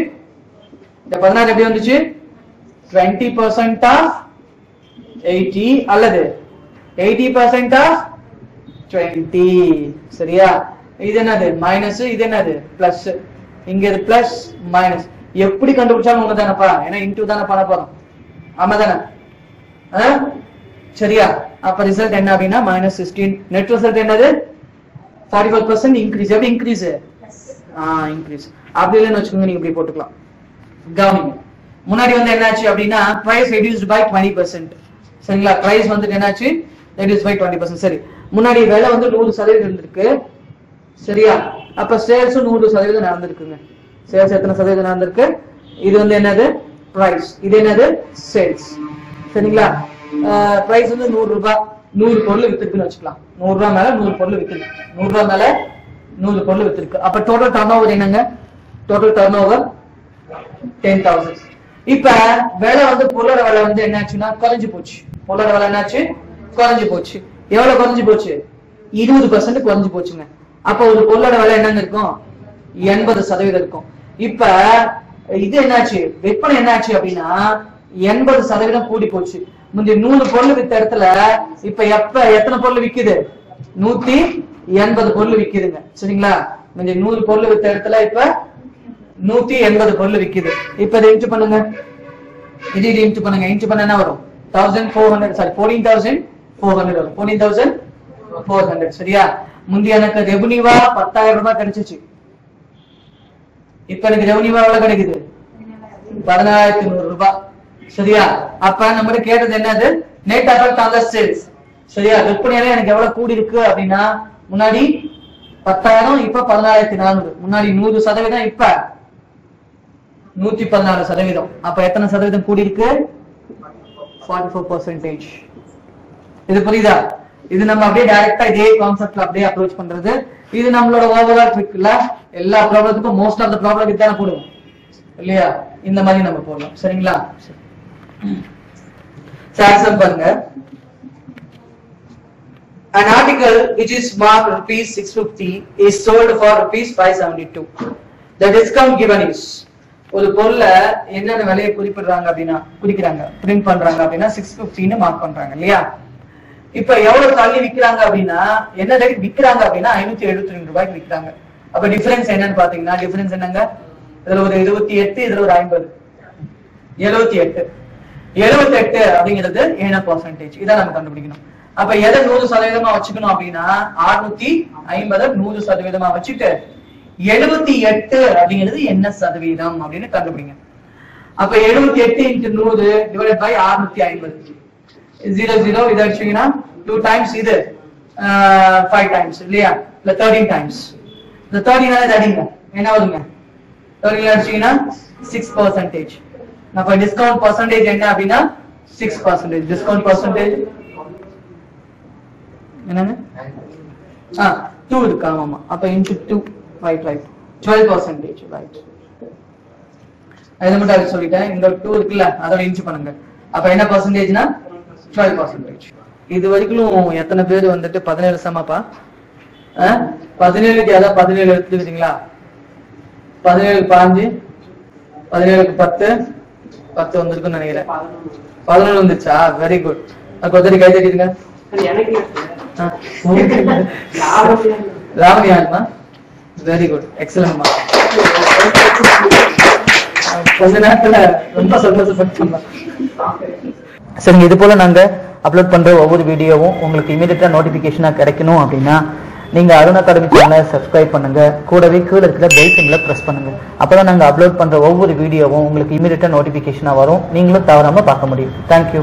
Speaker 1: இந்த 16 எப்படி வந்துச்சு? 20% of 80 அல்லது 80% of 20. சரியா? இது என்னது? மைனஸ், இது என்னது? பிளஸ். இங்க இது பிளஸ் மைனஸ். எப்படி கண்டுபிடிச்சாலும் ஒண்ணு தானப்பா, ஏன்னா இன்டு தானே பண்ண போறோம். ஆமா தானே? சரியா? அப்ப ரிசல்ட் என்ன அப்படின்னா மைனஸ் 16. நெட் ரிசல்ட் என்னது? 44% இன்க்ரீஸ். எப்படி இன்க்ரீஸ்? இன்க்ரீஸ். அப்படி இல்லைன்னு வச்சுக்கோங்க, நீங்க இப்படி போட்டுக்கலாம். கவனிங்க, முன்னாடி வந்து என்னாச்சு அப்படின்னா பிரைஸ் ரெடியூஸ்ட் பை 20%. சரிங்களா? பிரைஸ் வந்து என்னாச்சு? Reduce by 20%. சரி, முன்னாடி விலை வந்து 100% இருந்திருக்கு சரியா? அப்ப சேல்ஸ் 100% நடந்திருக்குங்க. சேல்ஸ் எத்தனை சதவீதம் நடந்திருக்கு? இது வந்து என்னது? பிரைஸ். இது என்னது? சேல்ஸ். சரிங்களா? பிரைஸ் வந்து 100 ரூபாய், 100 பொருள் வித்திருக்குன்னு வச்சுக்கலாம். 100 ரூபாய் மேல 100 பொருள் வித்திருக்கு. 100 ரூபாய் மேல 100 பொருள் வித்திருக்கு. அப்ப டோட்டல் டர்ன்ஓவர் என்னங்க? Total turnover 10,000. இப்ப விலை வந்து பொருளோட விலை வந்து என்னாச்சுன்னா குறைஞ்சு போச்சு. பொருளோட விலை என்னாச்சு? குறைஞ்சு போச்சு. எவ்வளவு குறைஞ்சு போச்சு? 20% குறைஞ்சு போச்சுங்க. அப்ப ஒரு பொருளோட விலை என்னங்க இருக்கும்? 80% இருக்கும். இப்ப இது என்னாச்சு? விற்பனை என்னாச்சு அப்படின்னா 80% கூடி போச்சு. முந்தைய 100 பொருள் வித்த இடத்துல இப்ப எத்தனை பொருள் விக்குது? 180 பொருள் விக்குதுங்க. சரிங்களா? முந்தைய 100 பொருள் வித்த இடத்துல இப்ப 180 பொருள் விக்குது. இப்ப இதை இன்டு பண்ணுங்க. இது இன்டு பண்ணுங்க. இன்டு பண்ண என்ன வரும்? 14,400 வரும். 14,400. சரியா? முந்தைய எனக்கு ரெவன்யூவா 10,000 ரூபாய் கிடைச்சிச்சு. இப்ப எனக்கு ரெவன்யூவா எவ்வளவு கிடைக்குது? 14,100 ரூபாய். சரியா? அப்ப நம்ம கேட்டது என்னது? Net effect on the sales. சரியா? விற்பனையில எனக்கு எவ்வளவு கூடி இருக்கு அப்படின்னா முன்னாடி 10,000, இப்ப 14,400. முன்னாடி 100%, இப்ப 114%. அப்ப எத்தனை சதவீதம் கூடி இருக்கு? 44%. இது புரியுதா? இது நம்ம அப்படியே டைரக்டா இதே கான்செப்ட்ல அப்படியே அப்ரோச் பண்றது. இது நம்மளோட ஓவரால் ட்ரிக்ல எல்லா ப்ராப்ளத்துக்கும் மோஸ்ட் ஆஃப் தி ப்ராப்ளம் இதான போடுவோம் இல்லையா? இந்த மாதிரி நம்ம போடலாம். சரிங்களா? சாம்சங் பாருங்க. An article which is marked rupees 650 is sold for rupees 572. The discount given is, ஒரு பொருள என்னென்ன விலையை குறிப்பிடுறாங்க அப்படின்னா குறிக்கிறாங்க, பிரிண்ட் பண்றாங்க அப்படின்னா 650 மார்க் பண்றாங்க இல்லையா? இப்ப எவ்வளவு தள்ளி விக்கிறாங்க அப்படின்னா என்ன ரேட் விக்கிறாங்க அப்படின்னா 572 ரூபாய்க்கு விக்கிறாங்க. அப்ப டிஃபரன்ஸ் என்னன்னு பாத்தீங்கன்னா டிஃபரன்ஸ் என்னங்க? இதுல ஒரு 28, இதுல ஒரு 50. 78 அப்படிங்கிறது என்ன பர்சன்டேஜ்? இதான் நம்ம கண்டுபிடிக்கணும். அப்ப எதை 100% வச்சுக்கணும் அப்படின்னா 650 100% வச்சுட்டு 78 அப்படிங்கிறது என்ன சதவீதம் அப்படின்னு கண்டுபிடிங்க. அப்ப 78 into 100 divided by 650. 0 இதை அடிச்சீங்கன்னா 2 times, இது 5 times இல்லையா? இல்ல 13 times. இந்த 13 அடிங்க, என்ன வருங்க? 13 அடிச்சீங்கன்னா 6%. அப்ப டிஸ்கவுண்ட் பர்சன்டேஜ் என்ன அப்படின்னா 6%. டிஸ்கவுண்ட் பர்சன்டேஜ் என்னங்க? 2 இருக்கு. ஆமா. அப்ப into 2, right 12%. ரைட். இதை மட்டும் சொல்லிட்டேன். இந்த 2 இருக்குல்ல, அதோட இன்ச்சு பண்ணுங்க. அப்ப என்ன பர்சன்டேஜ்னா 12%. இது வரைக்கும் எத்தனை பேர் வந்துட்டு 17 சமாப்பா? 17க்கு ஏதாவது 17 எடுத்துக்கிறீங்களா? 17 5 17க்கு 10 10 வந்திருக்குன்னு நினைக்கிறேன்.
Speaker 2: 11.
Speaker 1: 11 வந்துச்சா? Very good. கொஞ்சம் கை தட்டிடுங்க.
Speaker 2: எனக்கு
Speaker 1: லாவணியாமா? Very good, எக்ஸலன்ட்மா. கொஞ்ச நேரத்துல ரொம்ப சந்தோஷப்பட்டோம். சரிங்க, இது போல நாங்க அப்லோட் பண்ற ஒவ்வொரு வீடியோவும் உங்களுக்கு இமீடியட்டா நோட்டிபிகேஷனா கிடைக்கணும் அப்படின்னா நீங்க அருண் அகாடமி சேனலை சப்ஸ்கிரைப் பண்ணுங்க. கூடவே கீழே இருக்கிற பெல் சிம்பலை பிரஸ் பண்ணுங்க. அப்பதான் நாங்க அப்லோட் பண்ற ஒவ்வொரு வீடியோவும் உங்களுக்கு இமீடியட்டா நோட்டிபிகேஷனா வரும். நீங்களும் தவறாம பார்க்க முடியும். தேங்க்யூ.